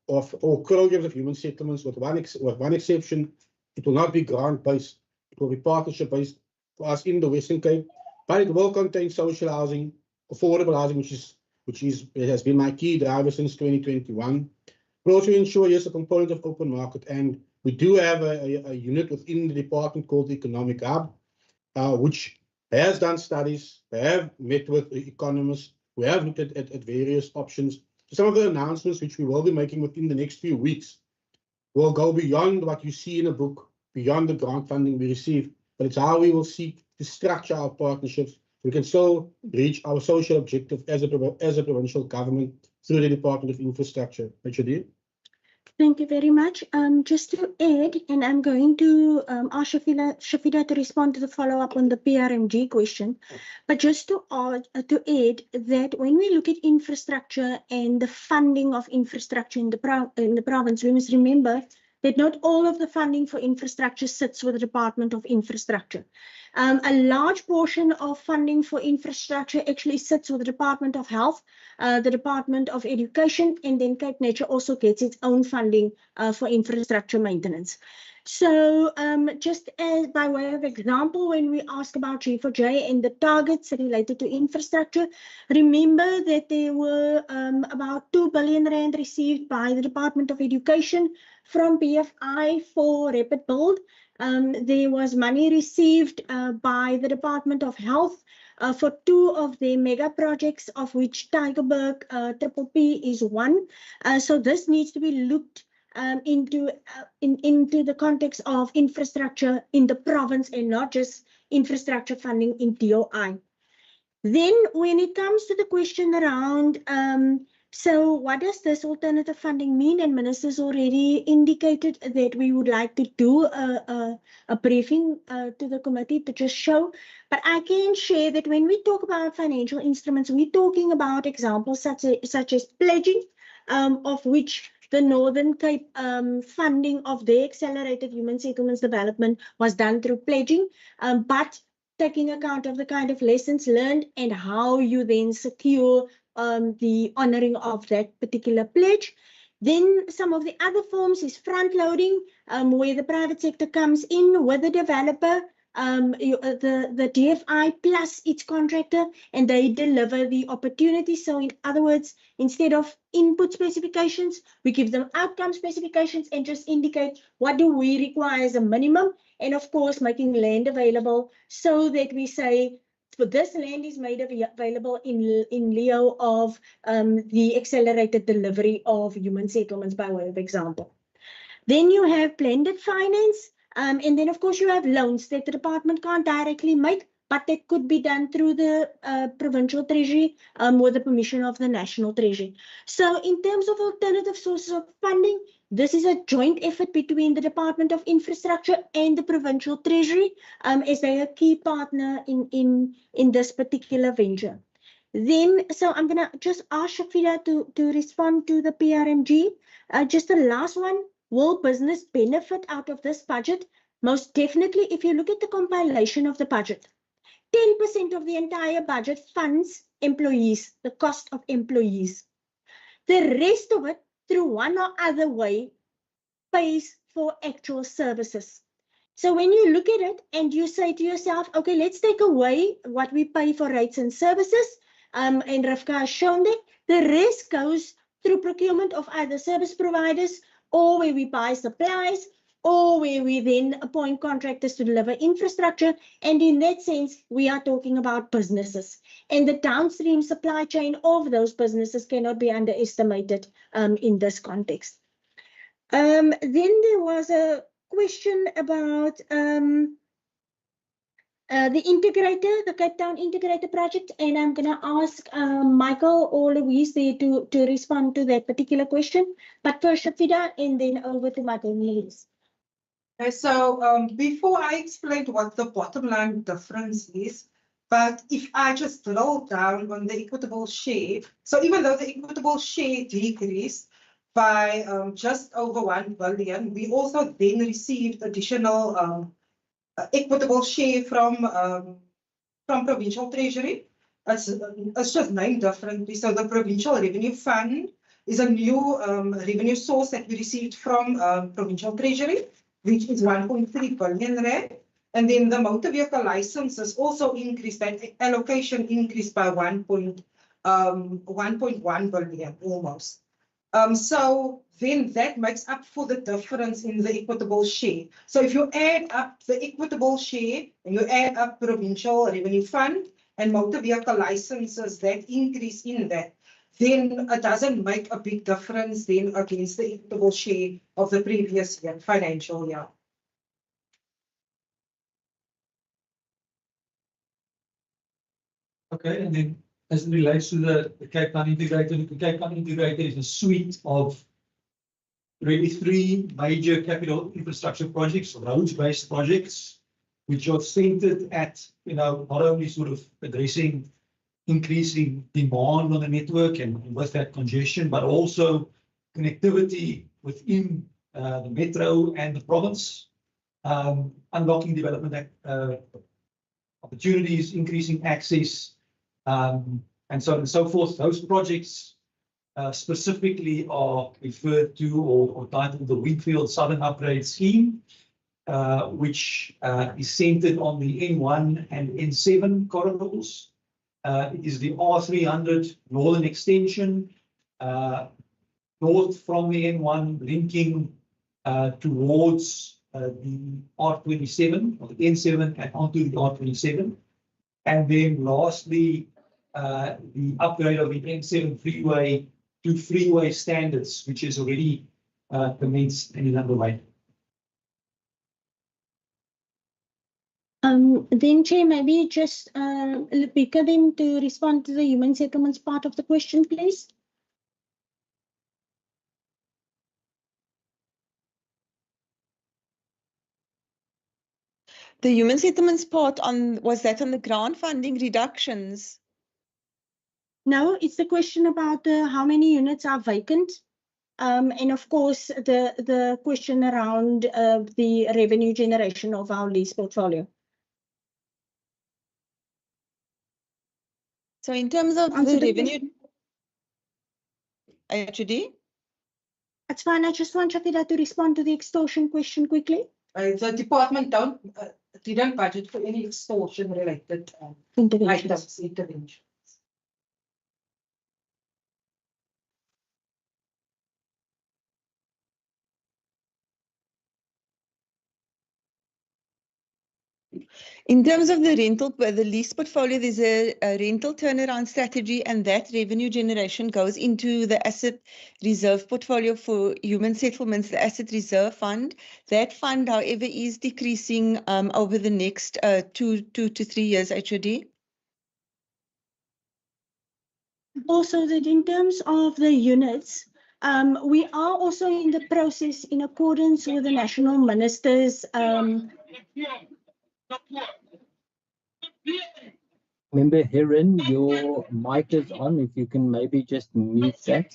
programs of human settlements, with one exception. It will not be grant-based. It will be partnership-based for us in the Western Cape, but it will contain social housing, affordable housing, which has been my key driver since 2021. We'll also ensure, yes, a component of open market, and we do have a unit within the department called the Economic Hub, which has done studies, they have met with economists, we have looked at various options. So some of the announcements which we will be making within the next few weeks will go beyond what you see in a book, beyond the grant funding we receive, but it's how we will seek to structure our partnerships. We can still reach our social objective as a provincial government through the Department of Infrastructure. HOD. Thank you very much. Just to add, and I'm going to ask Shafida to respond to the follow-up on the PRMG question, but just to add that when we look at infrastructure and the funding of infrastructure in the province, we must remember that not all of the funding for infrastructure sits with the Department of Infrastructure. A large portion of funding for infrastructure actually sits with the Department of Health, the Department of Education, and then Cape Nature also gets its own funding for infrastructure maintenance. So just as by way of example, when we ask about G4J and the targets related to infrastructure, remember that there were about 2 billion rand received by the Department of Education from BFI for rapid build. there was money received by the Department of Health for 2 of their mega projects, of which Tygerberg Triple P is one. So this needs to be looked into the context of infrastructure in the province and not just infrastructure funding in DOI. Then when it comes to the question around, so what does this alternative funding mean? And Minister's already indicated that we would like to do a briefing to the committee to just show. But I can share that when we talk about financial instruments, we're talking about examples such as pledging, of which the Northern Cape funding of their accelerated human settlements development was done through pledging, but taking account of the kind of lessons learned and how you then secure the honoring of that particular pledge. Then some of the other forms is front loading, where the private sector comes in with the developer, the DFI plus its contractor, and they deliver the opportunity. So in other words, instead of input specifications, we give them outcome specifications and just indicate what do we require as a minimum, and of course making land available so that we say for this land is made available in lieu of the accelerated delivery of human settlements by way of example. Then you have blended finance, and then of course you have loans that the department can't directly make, but that could be done through the provincial treasury with the permission of the national treasury. So in terms of alternative sources of funding, this is a joint effort between the Department of Infrastructure and the provincial treasury, as they are a key partner in this particular venture. Then, so I'm gonna just ask Shafira to respond to the PRMG. Just the last one, will business benefit out of this budget? Most definitely, if you look at the compilation of the budget, 10% of the entire budget funds employees, the cost of employees. The rest of it, through one or other way, pays for actual services. So when you look at it and you say to yourself, okay, let's take away what we pay for rates and services, and Rafka has shown that, the rest goes through procurement of either service providers or where we buy supplies, or where we then appoint contractors to deliver infrastructure. And in that sense, we are talking about businesses. And the downstream supply chain of those businesses cannot be underestimated in this context. Then there was a question about the integrator, the Cape Town integrator project, and I'm going to ask Michael or Louise there to respond to that particular question. But first, Shafida, and then over to Michael and Louise. Okay, so before I explain what the bottom line difference is, but if I just drill down on the equitable share, so even though the equitable share decreased by just over 1 billion, we also then received additional equitable share from provincial treasury. It's just named differently. So the provincial revenue fund is a new revenue source that we received from provincial treasury, which is 1.3 billion rand. And then the motor vehicle licenses also increased, that allocation increased by 1.1 billion almost. So then that makes up for the difference in the equitable share. So if you add up the equitable share and you add up provincial revenue fund and motor vehicle licenses, that increase in that, then it doesn't make a big difference then against the equitable share of the previous year, financial year. Okay, and then as it relates to the Cape Town integrator, the Cape Town integrator is a suite of really 3 major capital infrastructure projects, roads-based projects, which are centered at, not only sort of addressing increasing demand on the network and with that congestion, but also connectivity within the metro and the province, unlocking development opportunities, increasing access, and so on and so forth. Those projects specifically are referred to or titled the Wheatfield Southern Upgrade Scheme, which is centered on the N1 and N7 corridors. It is the R300 Northern Extension, north from the N1, linking towards the R27 or the N7 and onto the R27. And then lastly, the upgrade of the N7 freeway to freeway standards, which is already commenced and is underway. Then Chair, maybe just Lupika then to respond to the human settlements part of the question, please. The human settlements part was that on the grant funding reductions? No, it's the question about how many units are vacant. And of course, the question around the revenue generation of our lease portfolio. So in terms of the revenue, HOD? That's fine. I just want Shakira to respond to the extortion question quickly. The department didn't budget for any extortion related interventions. In terms of the lease portfolio, there's a rental turnaround strategy, and that revenue generation goes into the asset reserve portfolio for human settlements, the asset reserve fund. That fund, however, is decreasing over the next 2 to 3 years, HOD. Also, that in terms of the units, we are also in the process in accordance with the national ministers. Member Heron, your mic is on. If you can maybe just mute that.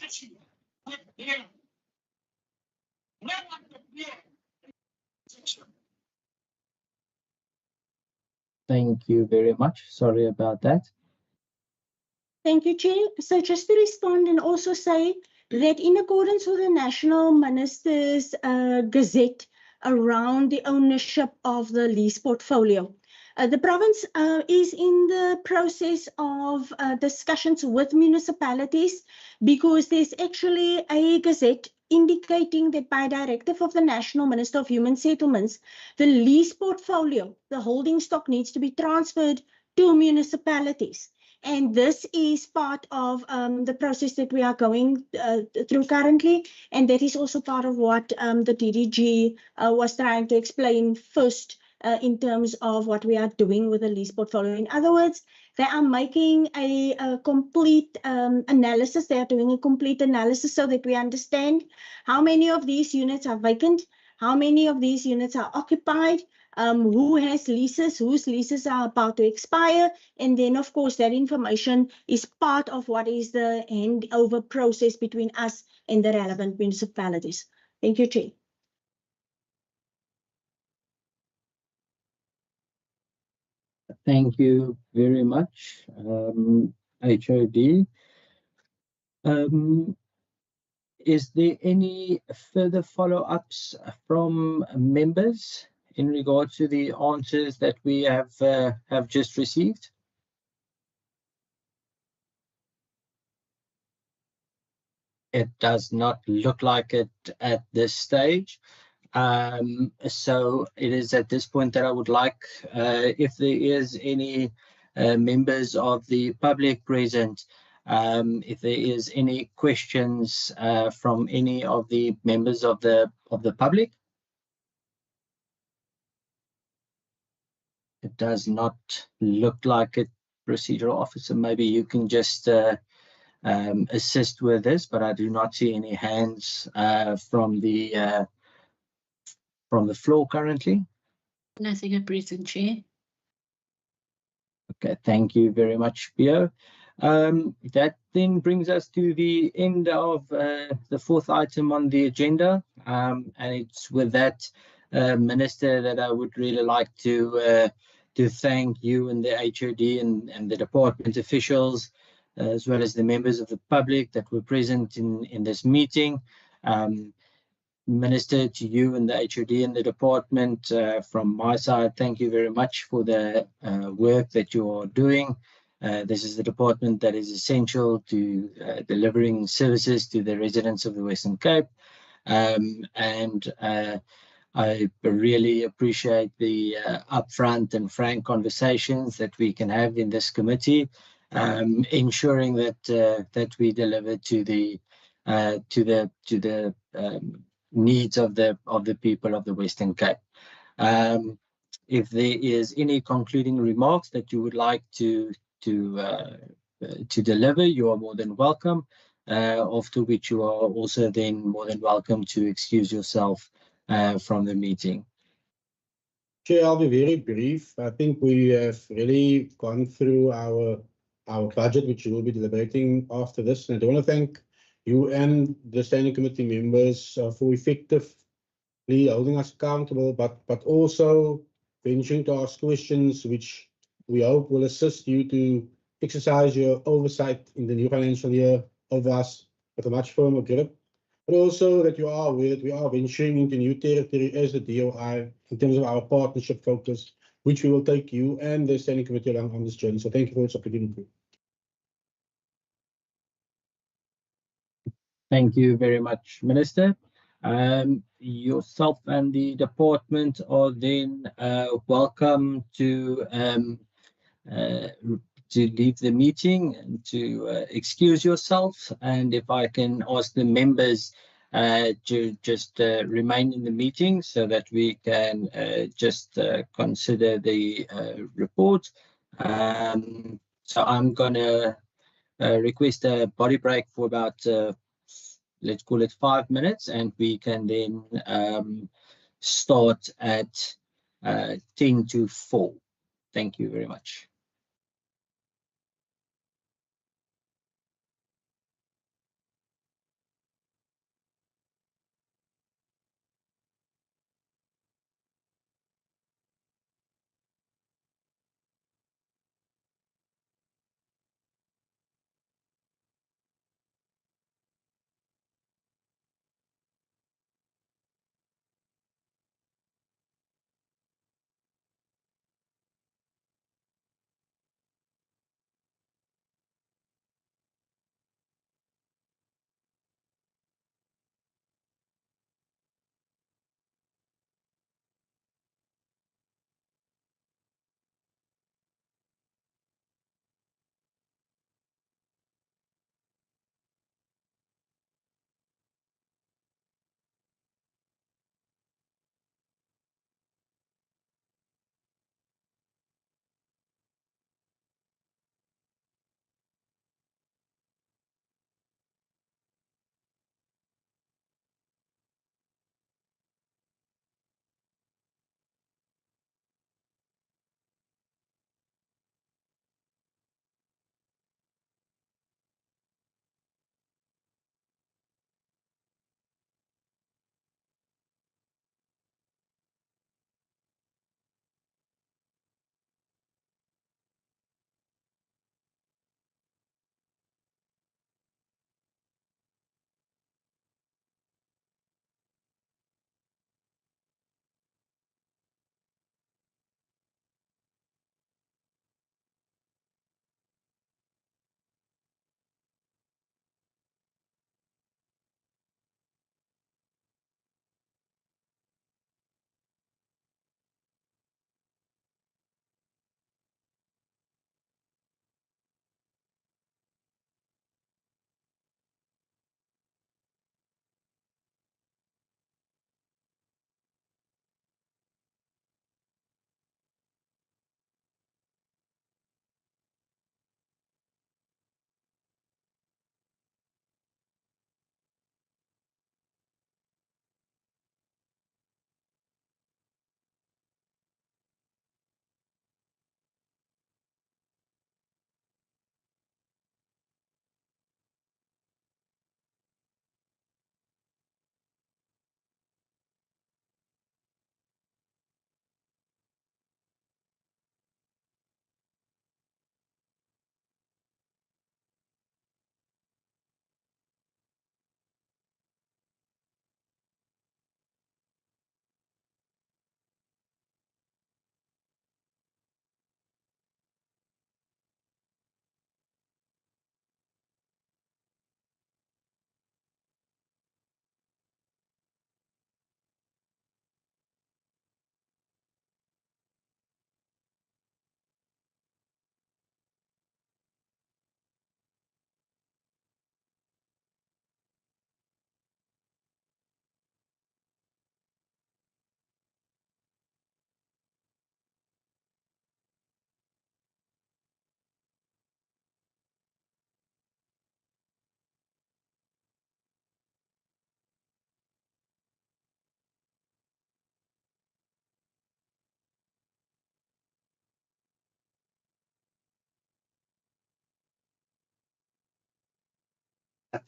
Thank you very much. Sorry about that. Thank you, Chair. So just to respond and also say that in accordance with the National Minister's Gazette around the ownership of the lease portfolio, the province is in the process of discussions with municipalities because there's actually a gazette indicating that by directive of the National Minister of Human Settlements, the lease portfolio, the holding stock needs to be transferred to municipalities. And this is part of the process that we are going through currently. And that is also part of what the DDG was trying to explain first in terms of what we are doing with the lease portfolio. In other words, they are making a complete analysis. They are doing a complete analysis so that we understand how many of these units are vacant, how many of these units are occupied, who has leases, whose leases are about to expire. And then, of course, that information is part of what is the handover process between us and the relevant municipalities. Thank you, Chair. Thank you very much, HOD. Is there any further follow-ups from members in regard to the answers that we have just received? It does not look like it at this stage. So it is at this point that I would like, if there is any members of the public present, if there is any questions from any of the members of the public. It does not look like it. Procedural officer, maybe you can just assist with this, but I do not see any hands from the floor currently. Nothing at present, Chair. Okay, thank you very much, Pio. That then brings us to the end of the fourth item on the agenda, and it's with that, Minister, that I would really like to thank you and the HOD and the department officials, as well as the members of the public that were present in this meeting. Minister, to you and the HOD and the department, from my side, thank you very much for the work that you are doing. This is the department that is essential to delivering services to the residents of the Western Cape. And I really appreciate the upfront and frank conversations that we can have in this committee, ensuring that we deliver to the needs of the people of the Western Cape. If there is any concluding remarks that you would like to deliver, you are more than welcome. After which you are also then more than welcome to excuse yourself from the meeting. Chair, I'll be very brief. I think we have really gone through our budget, which we will be deliberating after this. And I want to thank you and the standing committee members for effectively holding us accountable, but also venturing to ask questions, which we hope will assist you to exercise your oversight in the new financial year of us with a much firmer grip. But also that you are aware that we are venturing into new territory as the DOI in terms of our partnership focus, which we will take you and the standing committee along on this journey. So thank you for this opportunity. Thank you very much, Minister. Yourself and the department are then welcome to leave the meeting and to excuse yourself. And if I can ask the members to just remain in the meeting so that we can just consider the report. So I'm going to request a body break for about, let's call it 5 minutes, and we can then start at 10 to 4. Thank you very much.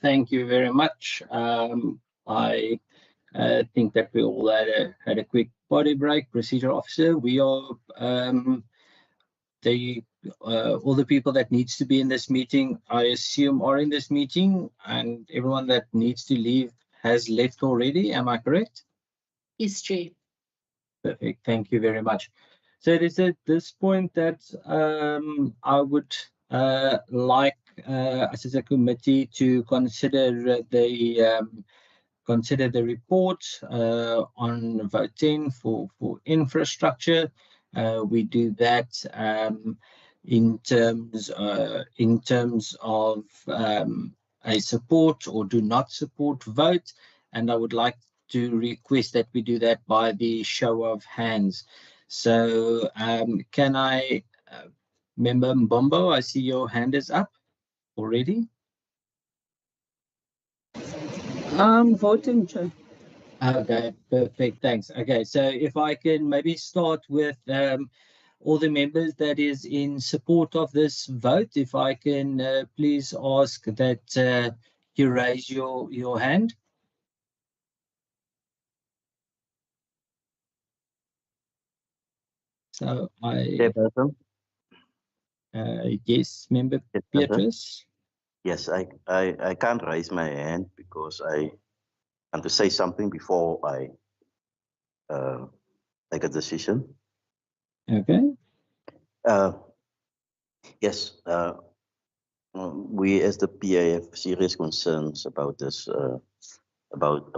Thank you very much. I think that we all had a quick body break. Procedure officer, we are all the people that needs to be in this meeting, I assume, are in this meeting, and everyone that needs to leave has left already. Am I correct? Yes, Chair. Perfect. Thank you very much. So it is at this point that I would like us as a committee to consider the report on vote 10 for infrastructure. We do that in terms of a support or do not support vote, and I would like to request that we do that by the show of hands. So can I, Member Mbombo, I see your hand is up already. I'm voting, Chair. Okay, perfect, thanks. Okay, so if I can maybe start with all the members that is in support of this vote, if I can please ask that you raise your hand. So yes, Member Beatrice. Yes, I can't raise my hand because I want to say something before I make a decision. Okay. Yes, we as the PA have serious concerns about this vote,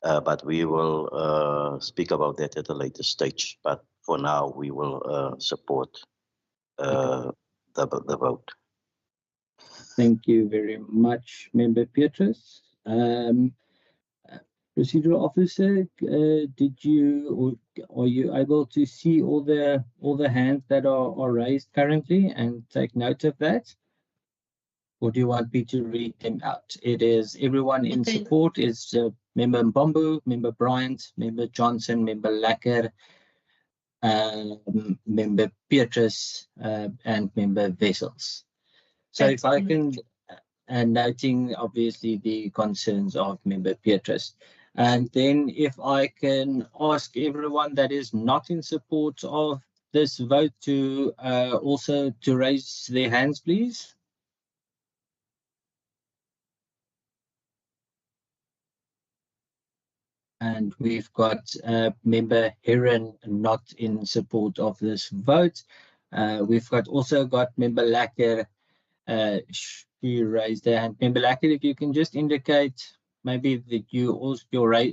but we will speak about that at a later stage. But for now, we will support the vote. Thank you very much, Member Beatrice. Procedural officer, did you or are you able to see all the hands that are raised currently and take note of that? Or do you want me to read them out? It is everyone in support is Member Mbombo, Member Bryant, Member Johnson, Member Lacker, Member Beatrice, and Member Wessels. So if I can, and noting obviously the concerns of Member Beatrice. And then if I can ask everyone that is not in support of this vote to also to raise their hands, please. And we've got Member Heron not in support of this vote. We've also got Member Lacker. She raised their hand. Member Lacker, if you can just indicate maybe that your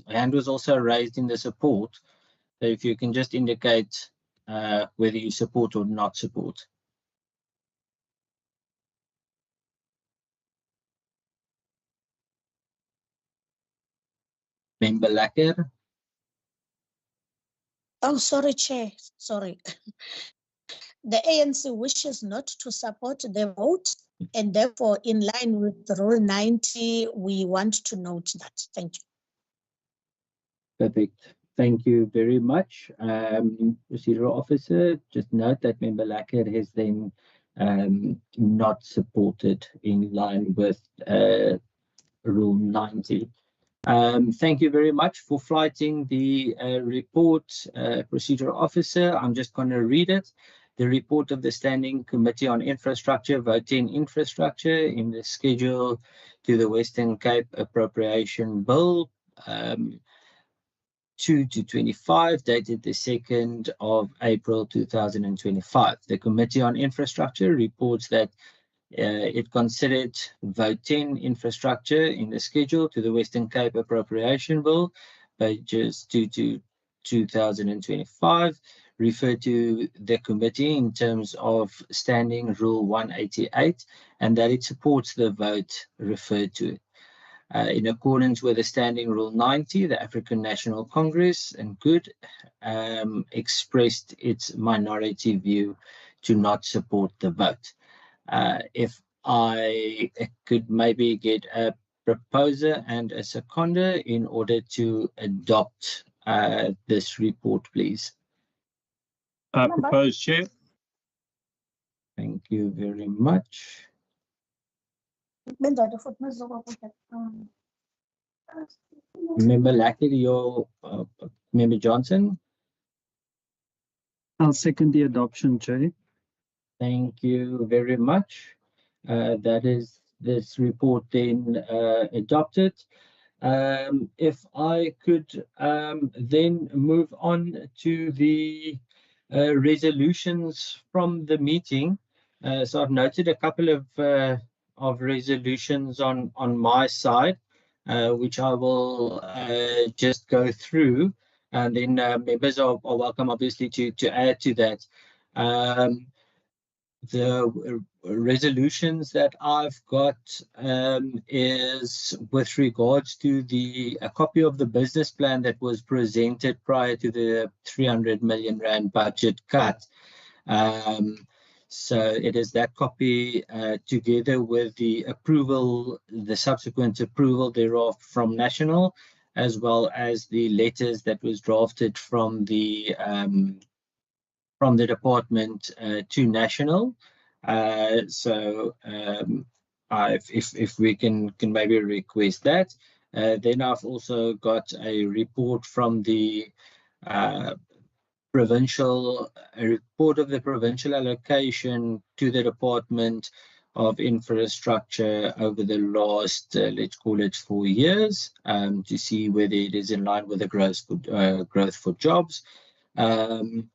hand was also raised in the support. So if you can just indicate whether you support or not support. Member Lacker. Oh, sorry, Chair. Sorry. The ANC wishes not to support the vote, and therefore, in line with Rule 90, we want to note that. Thank you. Perfect. Thank you very much. Procedural officer, just note that Member Lacker has then not supported in line with Rule 90. Thank you very much for flighting the report, Procedural Officer. I'm just going to read it. The report of the Standing Committee on Infrastructure, voting infrastructure in the schedule to the Western Cape Appropriation Bill 2-25, dated the 2nd of April 2025. The Committee on Infrastructure reports that it considered vote 10 infrastructure in the schedule to the Western Cape Appropriation Bill, pages 2-2025, referred to the committee in terms of Standing Rule 188, and that it supports the vote referred to it. In accordance with the Standing Rule 90, the African National Congress and Good expressed its minority view to not support the vote. If I could maybe get a proposer and a seconder in order to adopt this report, please. Proposed, Chair. Thank you very much. Member Lackett, Member Johnson. I'll second the adoption, Chair. Thank you very much. That is this report then adopted. If I could then move on to the resolutions from the meeting. So I've noted a couple of resolutions on my side, which I will just go through, and then members are welcome, obviously, to add to that. The resolutions that I've got is with regards to a copy of the business plan that was presented prior to the 300 million rand budget cut. So it is that copy together with the approval, the subsequent approval thereof from National, as well as the letters that was drafted from the department to National. If we can maybe request that. Then I've also got a report from the Provincial, a report of the provincial allocation to the Department of Infrastructure over the last, let's call it 4 years, to see whether it is in line with the growth for jobs. Then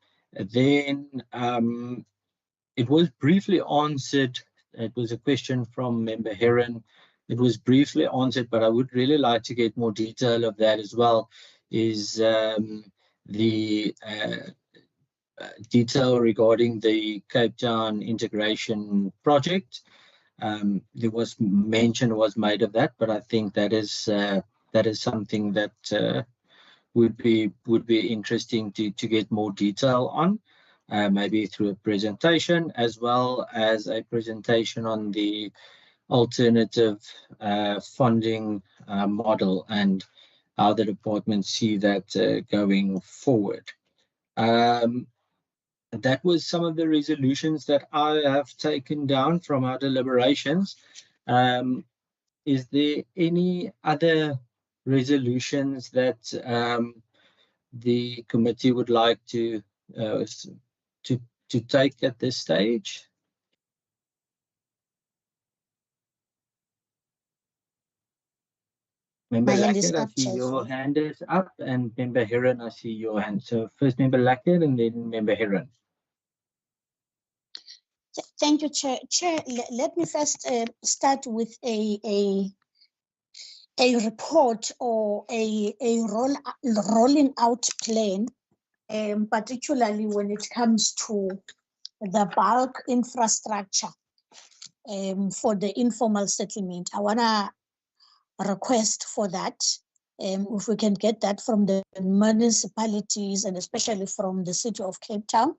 it was briefly answered. It was a question from Member Heron. It was briefly answered, but I would really like to get more detail of that as well, is the detail regarding the Cape Town integration project. There was mention was made of that, but I think that is something that would be interesting to get more detail on, maybe through a presentation, as well as a presentation on the alternative funding model and how the department see that going forward. That was some of the resolutions that I have taken down from our deliberations. Is there any other resolutions that the committee would like to take at this stage? Member Lackett, I see your hand is up, and Member Heron, I see your hand. So first Member Lackett and then Member Heron. Thank you, Chair. Chair, let me first start with a report or a rolling out plan, particularly when it comes to the bulk infrastructure for the informal settlement. I want to request for that. If we can get that from the municipalities and especially from the city of Cape Town,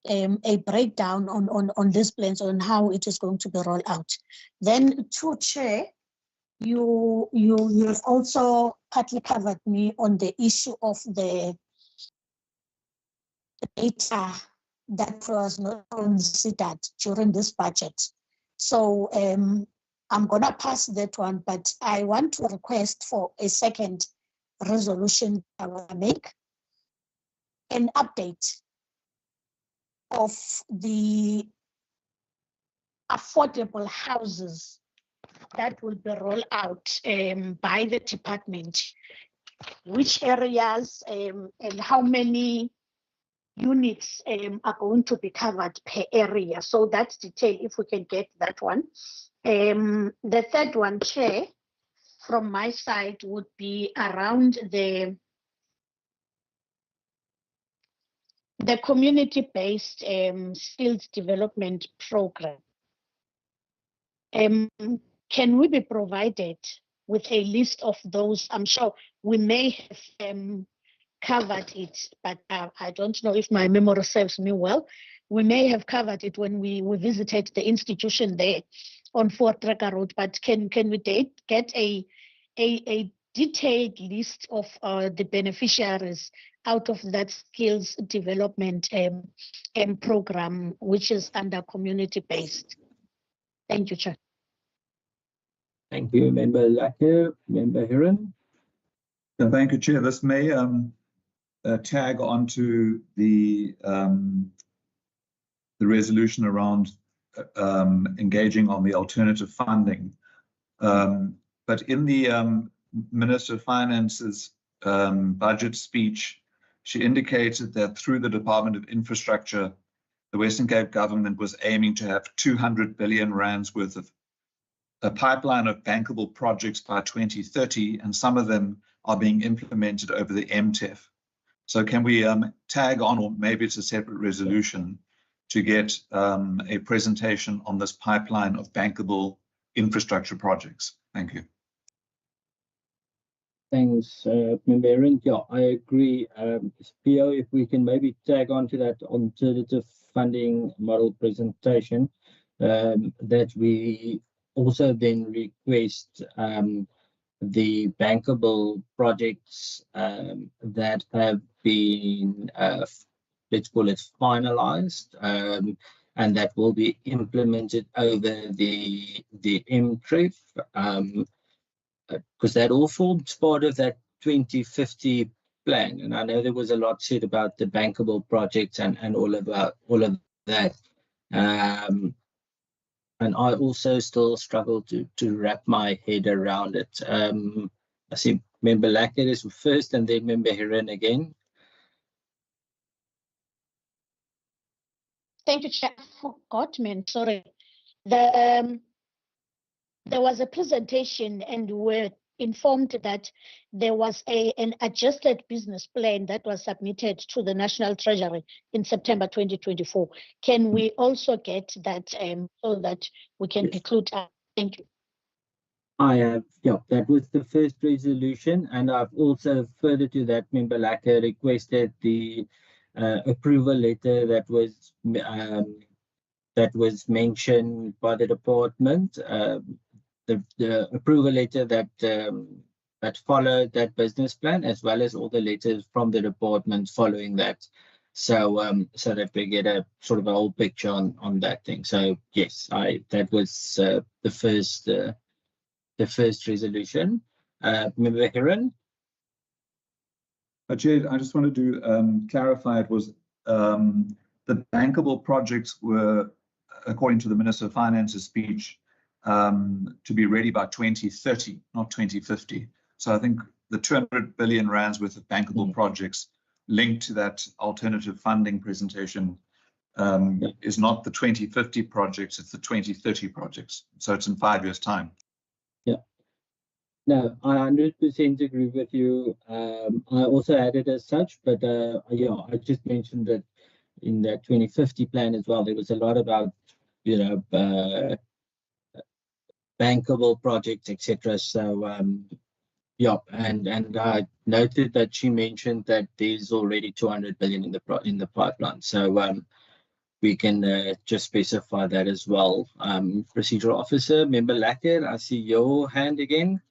a breakdown on these plans, on how it is going to be rolled out. Then, to Chair, you've also partly covered me on the issue of the data that was not considered during this budget. So I'm going to pass that one, but I want to request for a second resolution I want to make an update of the affordable houses that will be rolled out by the department, which areas and how many units are going to be covered per area. So that's detail, if we can get that one. The third one, Chair, from my side would be around the community-based skills development program. Can we be provided with a list of those? I'm sure we may have covered it, but I don't know if my memory serves me well. We may have covered it when we visited the institution there on Fort Tracker Road, but can we get a detailed list of the beneficiaries out of that skills development program, which is under community-based? Thank you, Chair. Thank you, Member Lacker. Member Heron. Thank you, Chair. This may tag onto the resolution around engaging on the alternative funding. But in the Minister of Finance's budget speech, she indicated that through the Department of Infrastructure, the Western Cape government was aiming to have 200 billion rands worth of a pipeline of bankable projects by 2030, and some of them are being implemented over the MTEF. So can we tag on, or maybe it's a separate resolution, to get a presentation on this pipeline of bankable infrastructure projects? Thank you. Thanks, Member Heron. Yeah, I agree. PO, if we can maybe tag on to that alternative funding model presentation, that we also then request the bankable projects that have been, let's call it, finalized, and that will be implemented over the MTREF, because that all forms part of that 2050 plan. And I know there was a lot said about the bankable projects and all of that. And I also still struggle to wrap my head around it. I see Member Lacker is first, and then Member Heron again. Thank you, Chair. I forgot, man. Sorry. There was a presentation, and we're informed that there was an adjusted business plan that was submitted to the National Treasury in September 2024. Can we also get that so that we can conclude? Thank you. I have, yeah, that was the first resolution, and I've also further to that, Member Lacker requested the approval letter that was mentioned by the department, the approval letter that followed that business plan, as well as all the letters from the department following that, so so that we get a sort of a whole picture on that thing. So yes, that was the first resolution. Member Heron. Chair, I just wanted to clarify, it was the bankable projects were, according to the Minister of Finance's speech, to be ready by 2030, not 2050. So I think the 200 billion rands worth of bankable projects linked to that alternative funding presentation is not the 2050 projects, it's the 2030 projects. So it's in 5 years' time. Yeah. No, I 100% agree with you. I also added as such, but yeah, I just mentioned that in that 2050 plan as well, there was a lot about, you know, bankable projects, etc. So yeah, and I noted that she mentioned that there's already 200 billion in the pipeline. So we can just specify that as well. Procedural Officer, Member Lacker, I see your hand again.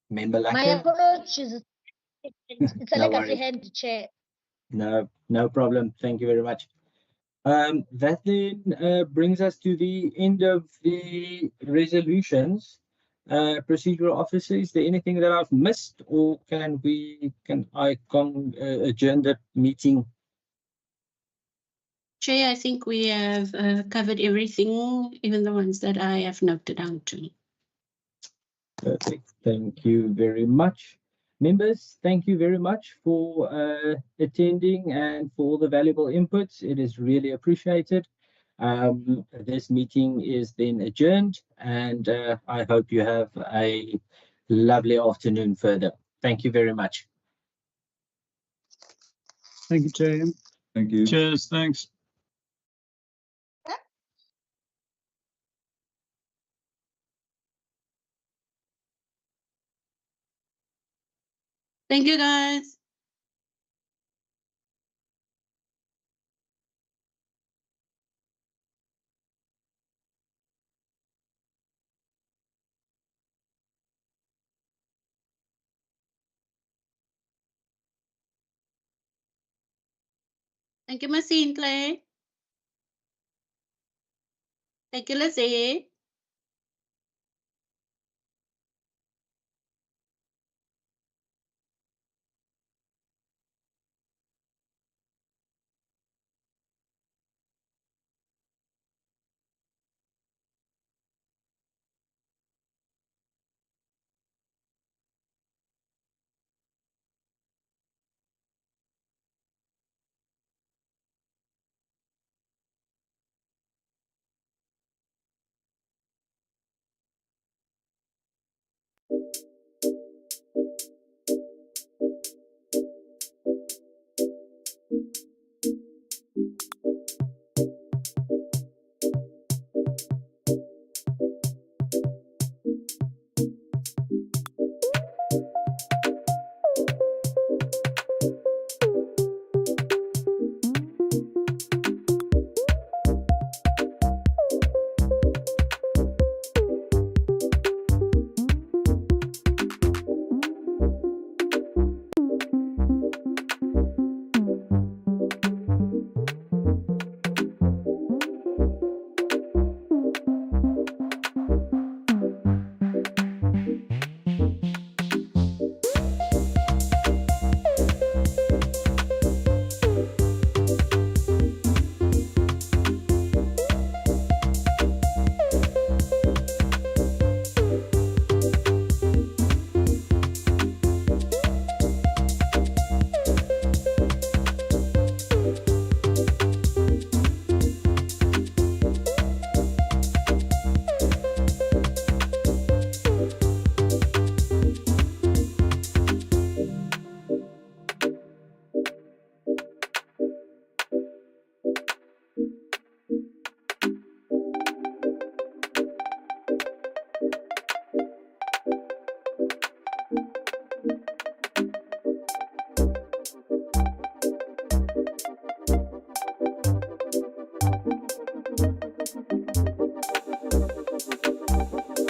Member Lacker. My apologies. It's a No legacy worries. hand, Chair. No problem. Thank you very much. That then brings us to the end of the resolutions. Procedural Officer, is there anything that I've missed, or can I adjourn the meeting? Chair, I think we have covered everything, even the ones that I have noted down to. Perfect. Thank you very much. Members, thank you very much for attending and for all the valuable inputs. It is really appreciated. This meeting is then adjourned, and I hope you have a lovely afternoon further. Thank you very much. Thank you, Chair. Thank you. Cheers, thanks. Thank you, guys. Thank you, Machine Clay. Thank you, Lizzie.